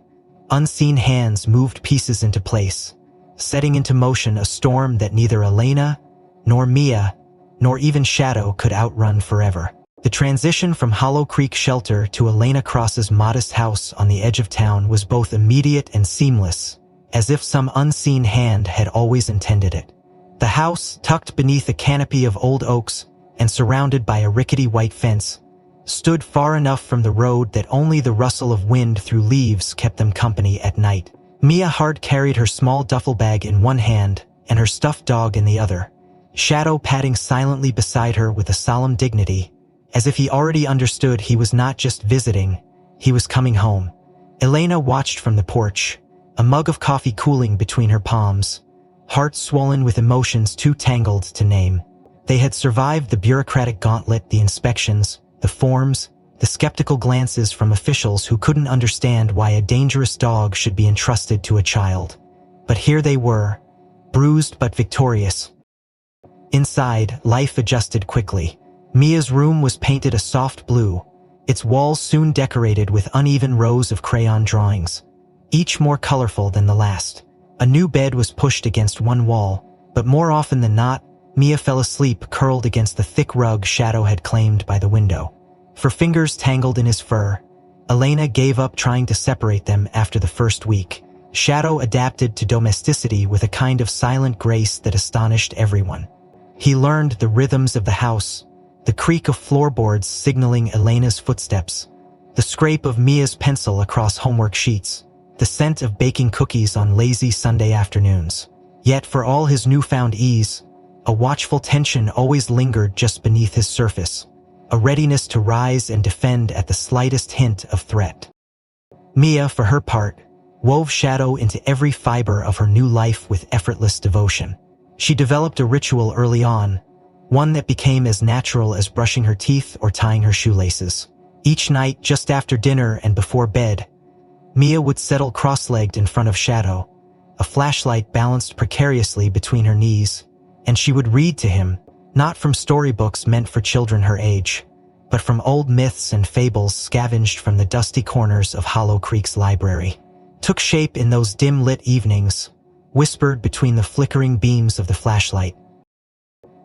unseen hands moved pieces into place, setting into motion a storm that neither Elena, nor Mia, nor even Shadow could outrun forever. The transition from Hollow Creek Shelter to Elena Cross's modest house on the edge of town was both immediate and seamless, as if some unseen hand had always intended it. The house, tucked beneath a canopy of old oaks and surrounded by a rickety white fence, stood far enough from the road that only the rustle of wind through leaves kept them company at night. Mia Hart carried her small duffel bag in one hand and her stuffed dog in the other, Shadow padding silently beside her with a solemn dignity, as if he already understood he was not just visiting, he was coming home. Elena watched from the porch, a mug of coffee cooling between her palms, heart swollen with emotions too tangled to name. They had survived the bureaucratic gauntlet, the inspections, the forms, the skeptical glances from officials who couldn't understand why a dangerous dog should be entrusted to a child. But here they were, bruised but victorious. Inside, life adjusted quickly. Mia's room was painted a soft blue, its walls soon decorated with uneven rows of crayon drawings, each more colorful than the last. A new bed was pushed against one wall, but more often than not, Mia fell asleep curled against the thick rug Shadow had claimed by the window. Her fingers tangled in his fur, Elena gave up trying to separate them after the first week. Shadow adapted to domesticity with a kind of silent grace that astonished everyone. He learned the rhythms of the house, the creak of floorboards signaling Elena's footsteps, the scrape of Mia's pencil across homework sheets, the scent of baking cookies on lazy Sunday afternoons. Yet for all his newfound ease, a watchful tension always lingered just beneath his surface, a readiness to rise and defend at the slightest hint of threat. Mia, for her part, wove Shadow into every fiber of her new life with effortless devotion. She developed a ritual early on, one that became as natural as brushing her teeth or tying her shoelaces. Each night, just after dinner and before bed, Mia would settle cross-legged in front of Shadow, a flashlight balanced precariously between her knees, and she would read to him, not from storybooks meant for children her age, but from old myths and fables scavenged from the dusty corners of Hollow Creek's library. Took shape in those dim-lit evenings, whispered between the flickering beams of the flashlight.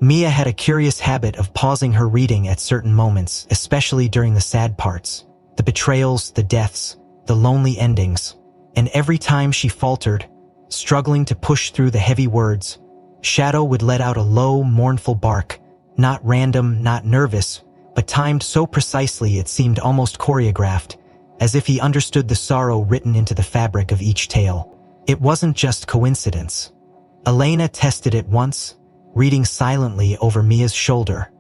Mia had a curious habit of pausing her reading at certain moments, especially during the sad parts, the betrayals, the deaths, the lonely endings, and every time she faltered, struggling to push through the heavy words, Shadow would let out a low, mournful bark, not random, not nervous, but timed so precisely it seemed almost choreographed, as if he understood the sorrow written into the fabric of each tale. It wasn't just coincidence. Elena tested it once, reading silently over Mia's shoulder,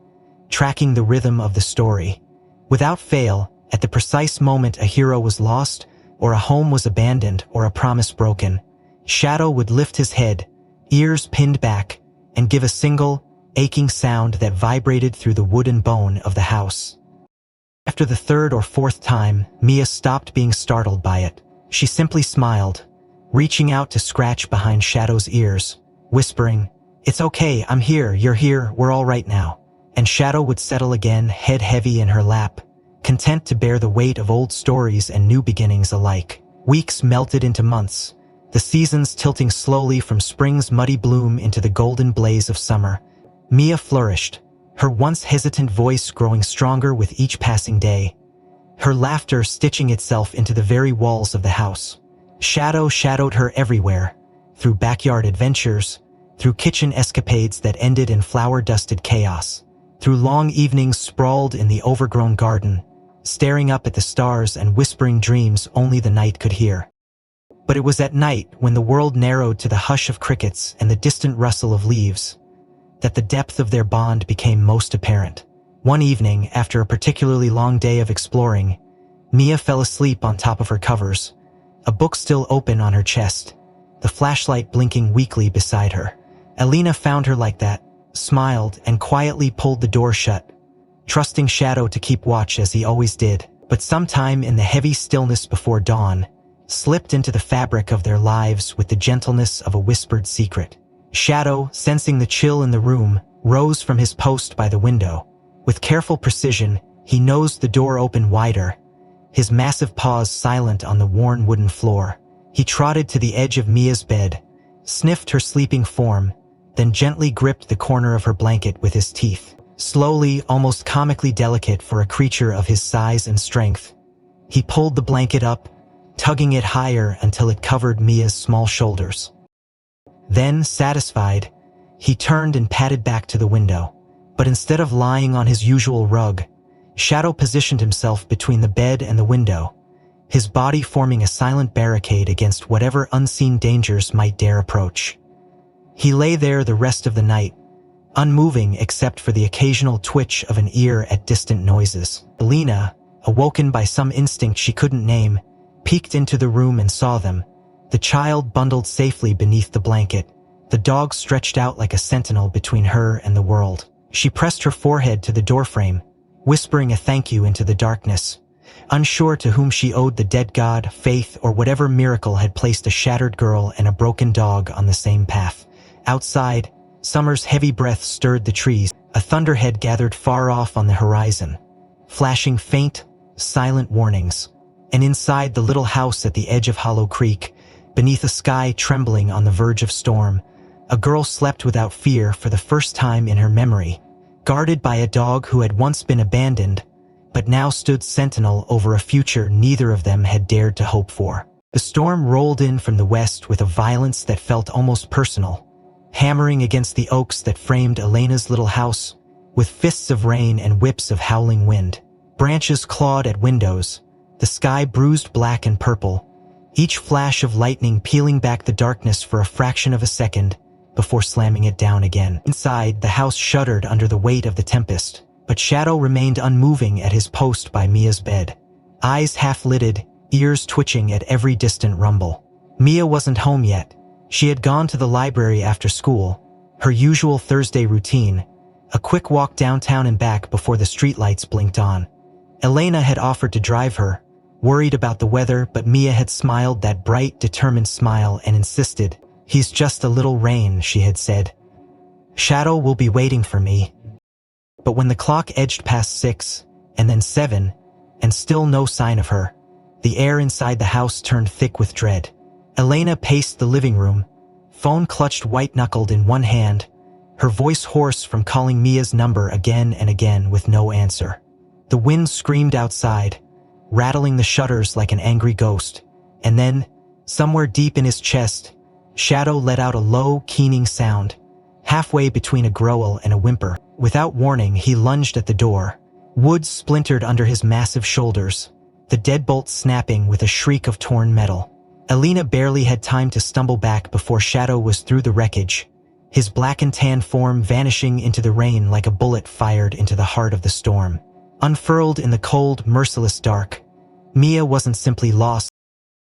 tracking the rhythm of the story. Without fail, at the precise moment a hero was lost, or a home was abandoned, or a promise broken, Shadow would lift his head, ears pinned back, and give a single, aching sound that vibrated through the wood and bone of the house. After the third or fourth time, Mia stopped being startled by it. She simply smiled, reaching out to scratch behind Shadow's ears, whispering, "It's okay, I'm here, you're here, we're all right now." And Shadow would settle again, head heavy in her lap, content to bear the weight of old stories and new beginnings alike. Weeks melted into months, the seasons tilting slowly from spring's muddy bloom into the golden blaze of summer. Mia flourished, her once hesitant voice growing stronger with each passing day, her laughter stitching itself into the very walls of the house. Shadow shadowed her everywhere, through backyard adventures, through kitchen escapades that ended in flower-dusted chaos, through long evenings sprawled in the overgrown garden, staring up at the stars and whispering dreams only the night could hear. But it was at night, when the world narrowed to the hush of crickets and the distant rustle of leaves, that the depth of their bond became most apparent. One evening, after a particularly long day of exploring, Mia fell asleep on top of her covers, a book still open on her chest, the flashlight blinking weakly beside her. Elena found her like that, smiled, and quietly pulled the door shut, trusting Shadow to keep watch as he always did. But sometime in the heavy stillness before dawn, slipped into the fabric of their lives with the gentleness of a whispered secret. Shadow, sensing the chill in the room, rose from his post by the window. With careful precision, he nosed the door open wider, his massive paws silent on the worn wooden floor. He trotted to the edge of Mia's bed, sniffed her sleeping form, then gently gripped the corner of her blanket with his teeth. Slowly, almost comically delicate for a creature of his size and strength, he pulled the blanket up, tugging it higher until it covered Mia's small shoulders. Then, satisfied, he turned and padded back to the window. But instead of lying on his usual rug, Shadow positioned himself between the bed and the window, his body forming a silent barricade against whatever unseen dangers might dare approach. He lay there the rest of the night, unmoving except for the occasional twitch of an ear at distant noises. Elena, awoken by some instinct she couldn't name, peeked into the room and saw them, the child bundled safely beneath the blanket, the dog stretched out like a sentinel between her and the world. She pressed her forehead to the doorframe, whispering a thank you into the darkness, unsure to whom she owed the dead god, faith, or whatever miracle had placed a shattered girl and a broken dog on the same path. Outside, summer's heavy breath stirred the trees. A thunderhead gathered far off on the horizon, flashing faint, silent warnings. And inside the little house at the edge of Hollow Creek, beneath a sky trembling on the verge of storm, a girl slept without fear for the first time in her memory, guarded by a dog who had once been abandoned, but now stood sentinel over a future neither of them had dared to hope for. The storm rolled in from the west with a violence that felt almost personal, hammering against the oaks that framed Elena's little house, with fists of rain and whips of howling wind. Branches clawed at windows, the sky bruised black and purple, each flash of lightning peeling back the darkness for a fraction of a second before slamming it down again. Inside, the house shuddered under the weight of the tempest, but Shadow remained unmoving at his post by Mia's bed, eyes half-lidded, ears twitching at every distant rumble. Mia wasn't home yet. She had gone to the library after school, her usual Thursday routine, a quick walk downtown and back before the streetlights blinked on. Elena had offered to drive her, worried about the weather, but Mia had smiled that bright, determined smile and insisted, "He's just a little rain," she had said. "Shadow will be waiting for me." But when the clock edged past 6, and then 7, and still no sign of her, the air inside the house turned thick with dread. Elena paced the living room, phone clutched white-knuckled in one hand, her voice hoarse from calling Mia's number again and again with no answer. The wind screamed outside, rattling the shutters like an angry ghost, and then, somewhere deep in his chest, Shadow let out a low, keening sound, halfway between a growl and a whimper. Without warning, he lunged at the door. Wood splintered under his massive shoulders, the deadbolt snapping with a shriek of torn metal. Elena barely had time to stumble back before Shadow was through the wreckage, his black and tan form vanishing into the rain like a bullet fired into the heart of the storm. Unfurled in the cold, merciless dark, Mia wasn't simply lost.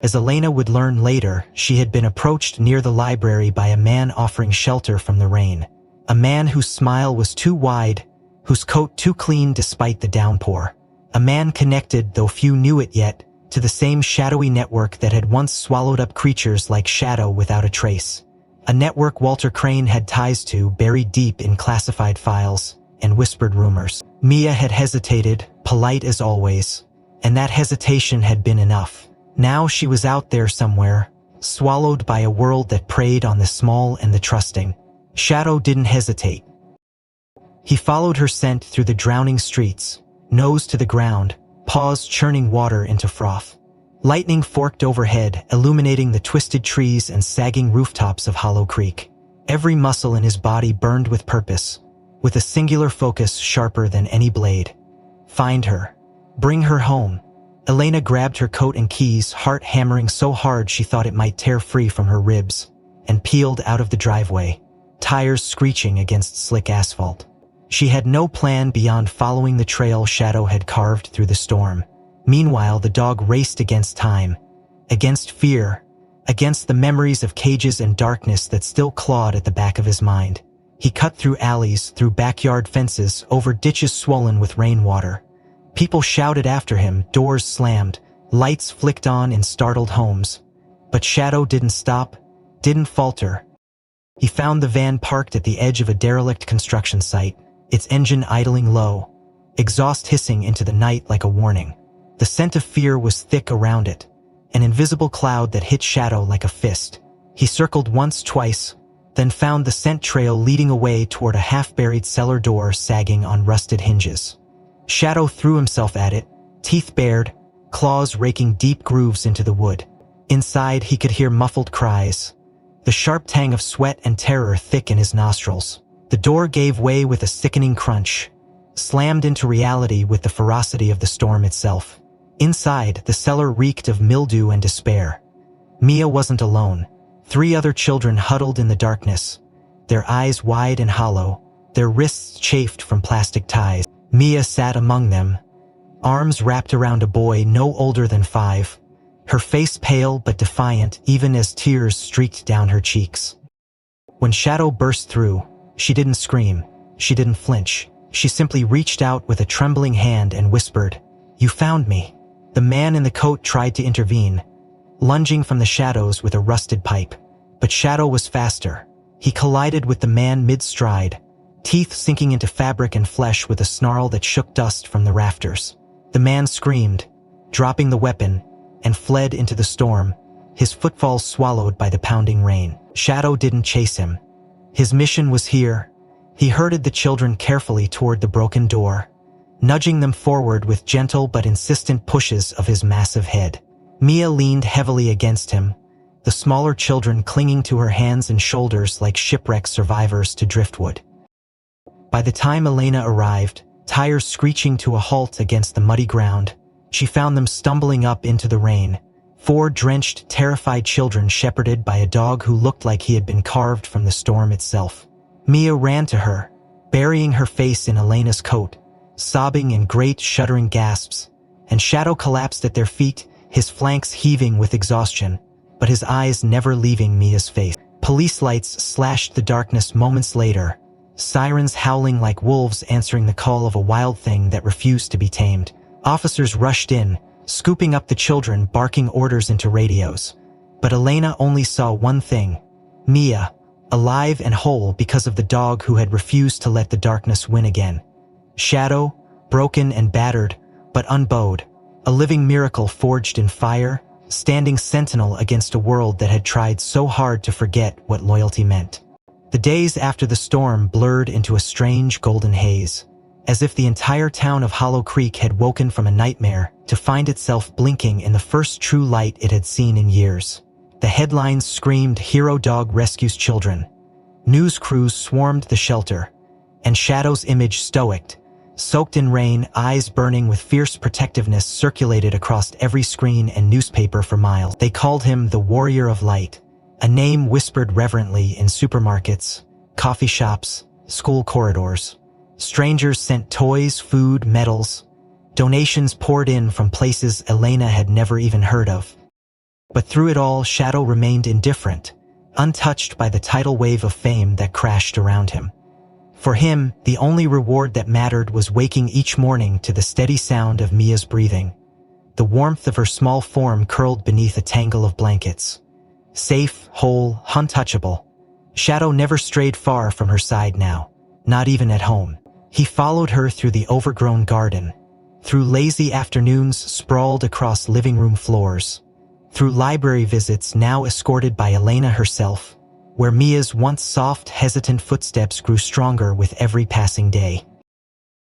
As Elena would learn later, she had been approached near the library by a man offering shelter from the rain. A man whose smile was too wide, whose coat too clean despite the downpour. A man connected, though few knew it yet, to the same shadowy network that had once swallowed up creatures like Shadow without a trace. A network Walter Crane had ties to, buried deep in classified files and whispered rumors. Mia had hesitated, polite as always, and that hesitation had been enough. Now she was out there somewhere, swallowed by a world that preyed on the small and the trusting. Shadow didn't hesitate. He followed her scent through the drowning streets, nose to the ground, paws churning water into froth. Lightning forked overhead, illuminating the twisted trees and sagging rooftops of Hollow Creek. Every muscle in his body burned with purpose, with a singular focus sharper than any blade. Find her. Bring her home. Elena grabbed her coat and keys, heart hammering so hard she thought it might tear free from her ribs, and peeled out of the driveway, tires screeching against slick asphalt. She had no plan beyond following the trail Shadow had carved through the storm. Meanwhile, the dog raced against time, against fear, against the memories of cages and darkness that still clawed at the back of his mind. He cut through alleys, through backyard fences, over ditches swollen with rainwater. People shouted after him, doors slammed, lights flicked on in startled homes. But Shadow didn't stop, didn't falter. He found the van parked at the edge of a derelict construction site, its engine idling low, exhaust hissing into the night like a warning. The scent of fear was thick around it, an invisible cloud that hit Shadow like a fist. He circled once, twice, then found the scent trail leading away toward a half-buried cellar door sagging on rusted hinges. Shadow threw himself at it, teeth bared, claws raking deep grooves into the wood. Inside, he could hear muffled cries, the sharp tang of sweat and terror thick in his nostrils. The door gave way with a sickening crunch, slammed into reality with the ferocity of the storm itself. Inside, the cellar reeked of mildew and despair. Mia wasn't alone. 3 other children huddled in the darkness, their eyes wide and hollow, their wrists chafed from plastic ties. Mia sat among them, arms wrapped around a boy no older than 5, her face pale but defiant even as tears streaked down her cheeks. When Shadow burst through, she didn't scream, she didn't flinch. She simply reached out with a trembling hand and whispered, "You found me." The man in the coat tried to intervene, lunging from the shadows with a rusted pipe. But Shadow was faster. He collided with the man mid-stride, teeth sinking into fabric and flesh with a snarl that shook dust from the rafters. The man screamed, dropping the weapon, and fled into the storm, his footfalls swallowed by the pounding rain. Shadow didn't chase him. His mission was here. He herded the children carefully toward the broken door, nudging them forward with gentle but insistent pushes of his massive head. Mia leaned heavily against him, the smaller children clinging to her hands and shoulders like shipwreck survivors to driftwood. By the time Elena arrived, tires screeching to a halt against the muddy ground, she found them stumbling up into the rain, 4 drenched, terrified children shepherded by a dog who looked like he had been carved from the storm itself. Mia ran to her, burying her face in Elena's coat, sobbing in great, shuddering gasps, and Shadow collapsed at their feet, his flanks heaving with exhaustion, but his eyes never leaving Mia's face. Police lights slashed the darkness moments later, sirens howling like wolves answering the call of a wild thing that refused to be tamed. Officers rushed in, scooping up the children, barking orders into radios. But Elena only saw one thing: Mia, alive and whole because of the dog who had refused to let the darkness win again. Shadow, broken and battered, but unbowed, a living miracle forged in fire, standing sentinel against a world that had tried so hard to forget what loyalty meant. The days after the storm blurred into a strange golden haze, as if the entire town of Hollow Creek had woken from a nightmare to find itself blinking in the first true light it had seen in years. The headlines screamed, "Hero Dog Rescues Children." News crews swarmed the shelter, and Shadow's image, stoic, soaked in rain, eyes burning with fierce protectiveness, circulated across every screen and newspaper for miles. They called him the Warrior of Light, a name whispered reverently in supermarkets, coffee shops, school corridors. Strangers sent toys, food, medals. Donations poured in from places Elena had never even heard of. But through it all, Shadow remained indifferent, untouched by the tidal wave of fame that crashed around him. For him, the only reward that mattered was waking each morning to the steady sound of Mia's breathing, the warmth of her small form curled beneath a tangle of blankets. Safe, whole, untouchable. Shadow never strayed far from her side now, not even at home. He followed her through the overgrown garden, through lazy afternoons sprawled across living room floors, through library visits now escorted by Elena herself, where Mia's once soft, hesitant footsteps grew stronger with every passing day.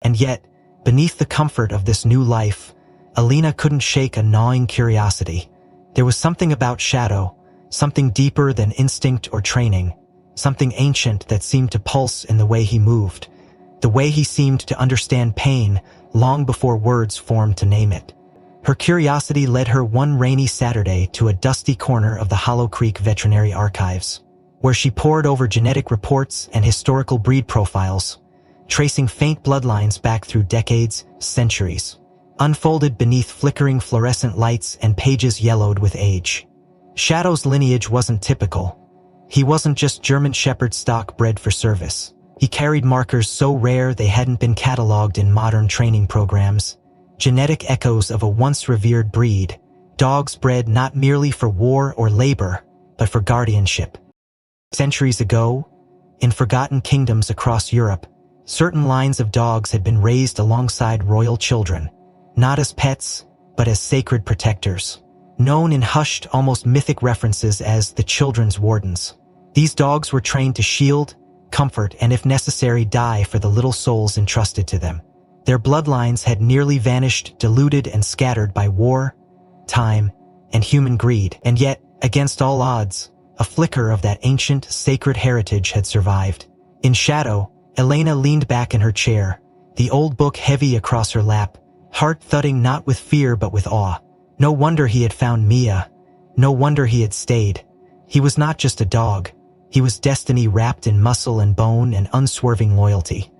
And yet, beneath the comfort of this new life, Elena couldn't shake a gnawing curiosity. There was something about Shadow, something deeper than instinct or training, something ancient that seemed to pulse in the way he moved, the way he seemed to understand pain long before words formed to name it. Her curiosity led her one rainy Saturday to a dusty corner of the Hollow Creek Veterinary Archives, where she pored over genetic reports and historical breed profiles, tracing faint bloodlines back through decades, centuries, unfolded beneath flickering fluorescent lights and pages yellowed with age. Shadow's lineage wasn't typical. He wasn't just German Shepherd stock bred for service. He carried markers so rare they hadn't been cataloged in modern training programs, genetic echoes of a once revered breed, dogs bred not merely for war or labor, but for guardianship. Centuries ago, in forgotten kingdoms across Europe, certain lines of dogs had been raised alongside royal children, not as pets, but as sacred protectors, known in hushed, almost mythic references as the children's wardens. These dogs were trained to shield, comfort, and if necessary die for the little souls entrusted to them. Their bloodlines had nearly vanished, diluted and scattered by war, time, and human greed, and yet, against all odds, a flicker of that ancient, sacred heritage had survived. In Shadow, Elena leaned back in her chair, the old book heavy across her lap, heart thudding not with fear but with awe. No wonder he had found Mia. No wonder he had stayed. He was not just a dog. He was destiny wrapped in muscle and bone and unswerving loyalty.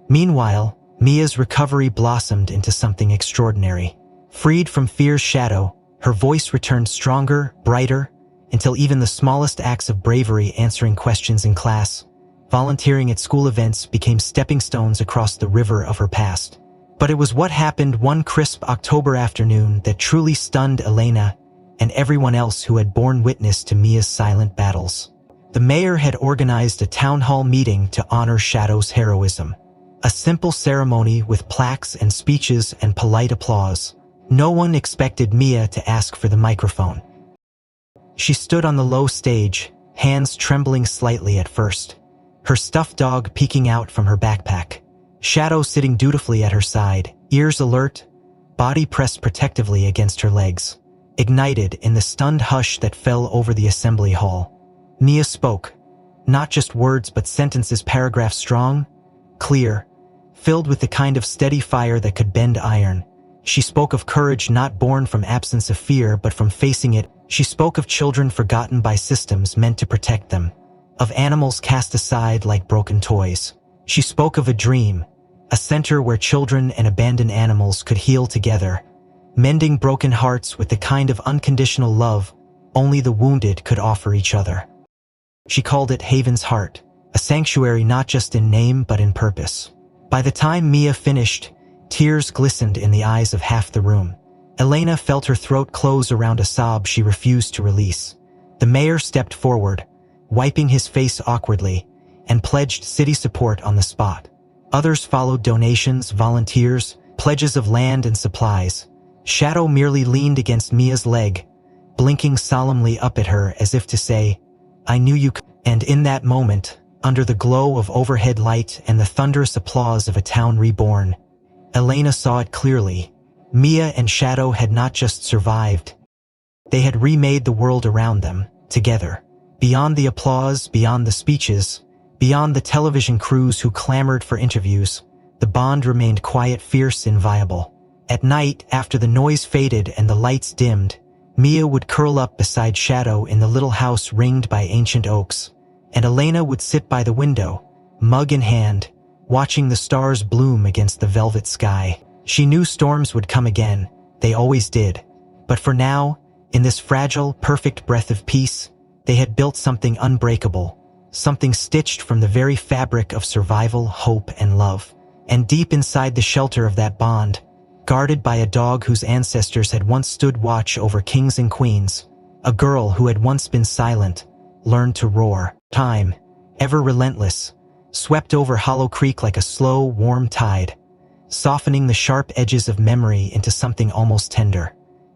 Meanwhile, Mia's recovery blossomed into something extraordinary. Freed from fear's shadow, her voice returned stronger, brighter, until even the smallest acts of bravery, answering questions in class, volunteering at school events, became stepping stones across the river of her past. But it was what happened one crisp October afternoon that truly stunned Elena and everyone else who had borne witness to Mia's silent battles. The mayor had organized a town hall meeting to honor Shadow's heroism. A simple ceremony with plaques and speeches and polite applause. No one expected Mia to ask for the microphone. She stood on the low stage, hands trembling slightly at first, her stuffed dog peeking out from her backpack. Shadow sitting dutifully at her side, ears alert, body pressed protectively against her legs. Ignited in the stunned hush that fell over the assembly hall, Mia spoke, not just words but sentences, paragraphs strong, clear, filled with the kind of steady fire that could bend iron. She spoke of courage not born from absence of fear but from facing it. She spoke of children forgotten by systems meant to protect them, of animals cast aside like broken toys. She spoke of a dream, a center where children and abandoned animals could heal together, mending broken hearts with the kind of unconditional love only the wounded could offer each other. She called it Haven's Heart, a sanctuary not just in name but in purpose. By the time Mia finished, tears glistened in the eyes of half the room. Elena felt her throat close around a sob she refused to release. The mayor stepped forward, wiping his face awkwardly, and pledged city support on the spot. Others followed: donations, volunteers, pledges of land and supplies. Shadow merely leaned against Mia's leg, blinking solemnly up at her as if to say, "I knew you could." And in that moment, under the glow of overhead light and the thunderous applause of a town reborn, Elena saw it clearly. Mia and Shadow had not just survived. They had remade the world around them, together. Beyond the applause, beyond the speeches, beyond the television crews who clamored for interviews, the bond remained quiet, fierce, inviolable. At night, after the noise faded and the lights dimmed, Mia would curl up beside Shadow in the little house ringed by ancient oaks, and Elena would sit by the window, mug in hand, watching the stars bloom against the velvet sky. She knew storms would come again, they always did. But for now, in this fragile, perfect breath of peace, they had built something unbreakable, something stitched from the very fabric of survival, hope, and love. And deep inside the shelter of that bond, guarded by a dog whose ancestors had once stood watch over kings and queens, a girl who had once been silent, learned to roar. Time, ever relentless, swept over Hollow Creek like a slow, warm tide, softening the sharp edges of memory into something almost tender.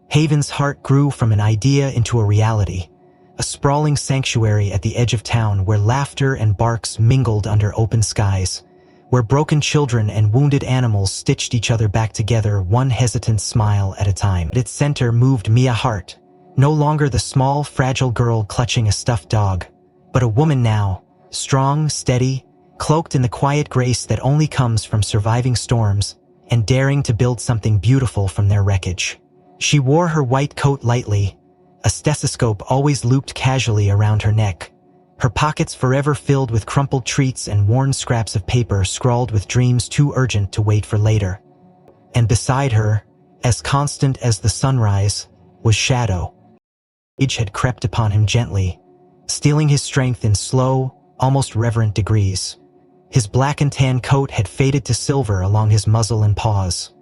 Haven's Heart grew from an idea into a reality, a sprawling sanctuary at the edge of town where laughter and barks mingled under open skies, where broken children and wounded animals stitched each other back together, one hesitant smile at a time. At its center moved Mia Hart, no longer the small, fragile girl clutching a stuffed dog, but a woman now, strong, steady, cloaked in the quiet grace that only comes from surviving storms and daring to build something beautiful from their wreckage. She wore her white coat lightly, a stethoscope always looped casually around her neck, her pockets forever filled with crumpled treats and worn scraps of paper scrawled with dreams too urgent to wait for later. And beside her, as constant as the sunrise, was Shadow. Age had crept upon him gently, stealing his strength in slow, almost reverent degrees. His black and tan coat had faded to silver along his muzzle and paws.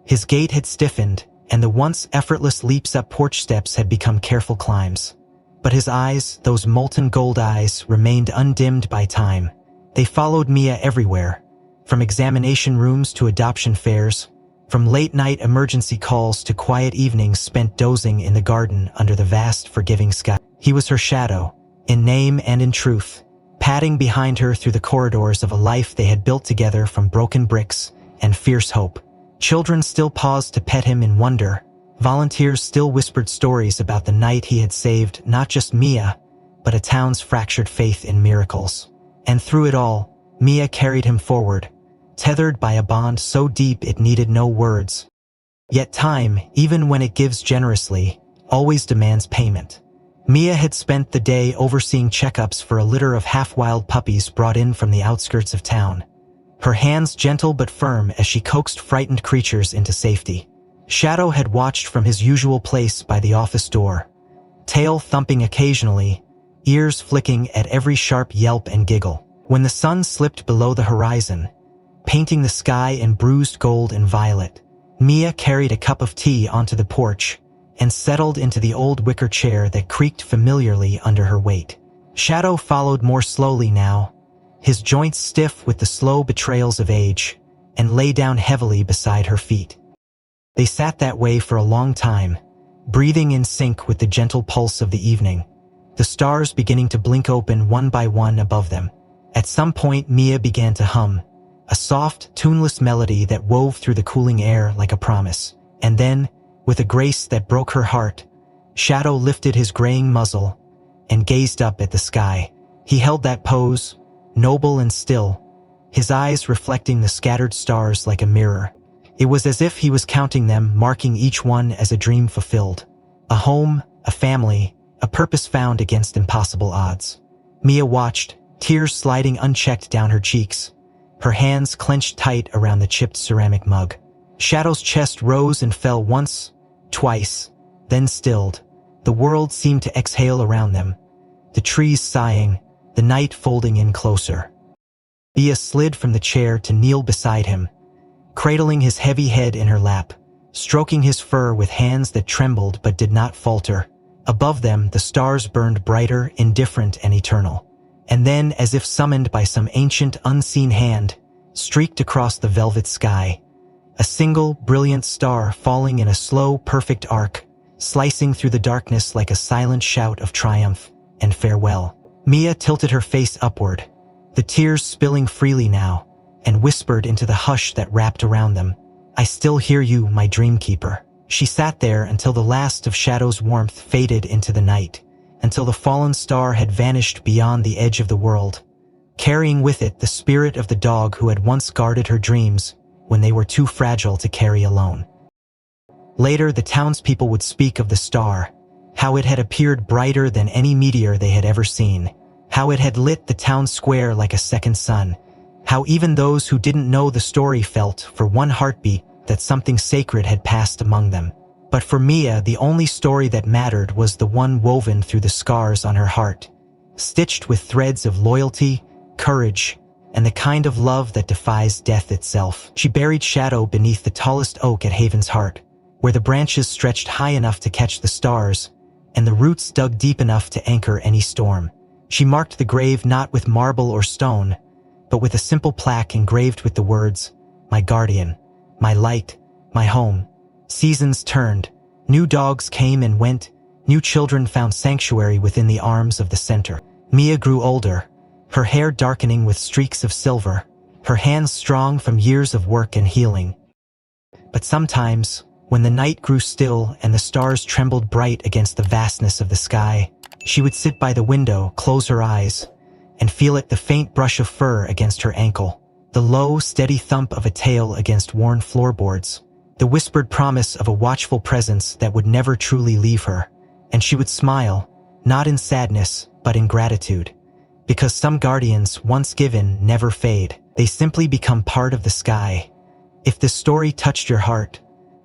His gait had stiffened, and the once effortless leaps up porch steps had become careful climbs. But his eyes, those molten gold eyes, remained undimmed by time. They followed Mia everywhere, from examination rooms to adoption fairs, from late-night emergency calls to quiet evenings spent dozing in the garden under the vast, forgiving sky. He was her shadow, in name and in truth, padding behind her through the corridors of a life they had built together from broken bricks and fierce hope. Children still paused to pet him in wonder. Volunteers still whispered stories about the night he had saved not just Mia, but a town's fractured faith in miracles. And through it all, Mia carried him forward, tethered by a bond so deep it needed no words. Yet time, even when it gives generously, always demands payment. Mia had spent the day overseeing checkups for a litter of half-wild puppies brought in from the outskirts of town, her hands gentle but firm as she coaxed frightened creatures into safety. Shadow had watched from his usual place by the office door, tail thumping occasionally, ears flicking at every sharp yelp and giggle. When the sun slipped below the horizon, painting the sky in bruised gold and violet, Mia carried a cup of tea onto the porch and settled into the old wicker chair that creaked familiarly under her weight. Shadow followed more slowly now, his joints stiff with the slow betrayals of age, and lay down heavily beside her feet. They sat that way for a long time, breathing in sync with the gentle pulse of the evening. the stars beginning to blink open one by one above them. At some point, Mia began to hum, a soft, tuneless melody that wove through the cooling air like a promise. And then, with a grace that broke her heart, Shadow lifted his graying muzzle and gazed up at the sky. He held that pose, noble and still, his eyes reflecting the scattered stars like a mirror. It was as if he was counting them, marking each one as a dream fulfilled. A home, a family, a purpose found against impossible odds. Mia watched, tears sliding unchecked down her cheeks, her hands clenched tight around the chipped ceramic mug. Shadow's chest rose and fell once, twice, then stilled. The world seemed to exhale around them, the trees sighing, the night folding in closer. Mia slid from the chair to kneel beside him, cradling his heavy head in her lap, stroking his fur with hands that trembled but did not falter. Above them, the stars burned brighter, indifferent, and eternal. And then, as if summoned by some ancient, unseen hand, streaked across the velvet sky, a single, brilliant star falling in a slow, perfect arc, slicing through the darkness like a silent shout of triumph and farewell. Mia tilted her face upward, the tears spilling freely now, and whispered into the hush that wrapped around them, "I still hear you, my dreamkeeper." She sat there until the last of Shadow's warmth faded into the night, until the fallen star had vanished beyond the edge of the world, carrying with it the spirit of the dog who had once guarded her dreams when they were too fragile to carry alone. Later, the townspeople would speak of the star, how it had appeared brighter than any meteor they had ever seen, how it had lit the town square like a second sun, how even those who didn't know the story felt, for one heartbeat, that something sacred had passed among them. But for Mia, the only story that mattered was the one woven through the scars on her heart, stitched with threads of loyalty, courage, and the kind of love that defies death itself. She buried Shadow beneath the tallest oak at Haven's Heart, where the branches stretched high enough to catch the stars, and the roots dug deep enough to anchor any storm. She marked the grave not with marble or stone, but with a simple plaque engraved with the words, "My guardian, my light, my home." Seasons turned, new dogs came and went, new children found sanctuary within the arms of the center. Mia grew older, her hair darkening with streaks of silver, her hands strong from years of work and healing. But sometimes, when the night grew still and the stars trembled bright against the vastness of the sky, she would sit by the window, close her eyes, and feel it, the faint brush of fur against her ankle, the low, steady thump of a tail against worn floorboards, the whispered promise of a watchful presence that would never truly leave her. And she would smile, not in sadness, but in gratitude. Because some guardians, once given, never fade. They simply become part of the sky. If this story touched your heart,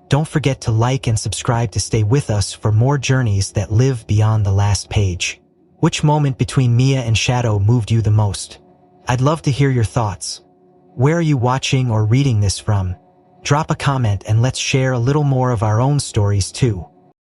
don't forget to like and subscribe to stay with us for more journeys that live beyond the last page. Which moment between Mia and Shadow moved you the most? I'd love to hear your thoughts. Where are you watching or reading this from? Drop a comment and let's share a little more of our own stories too.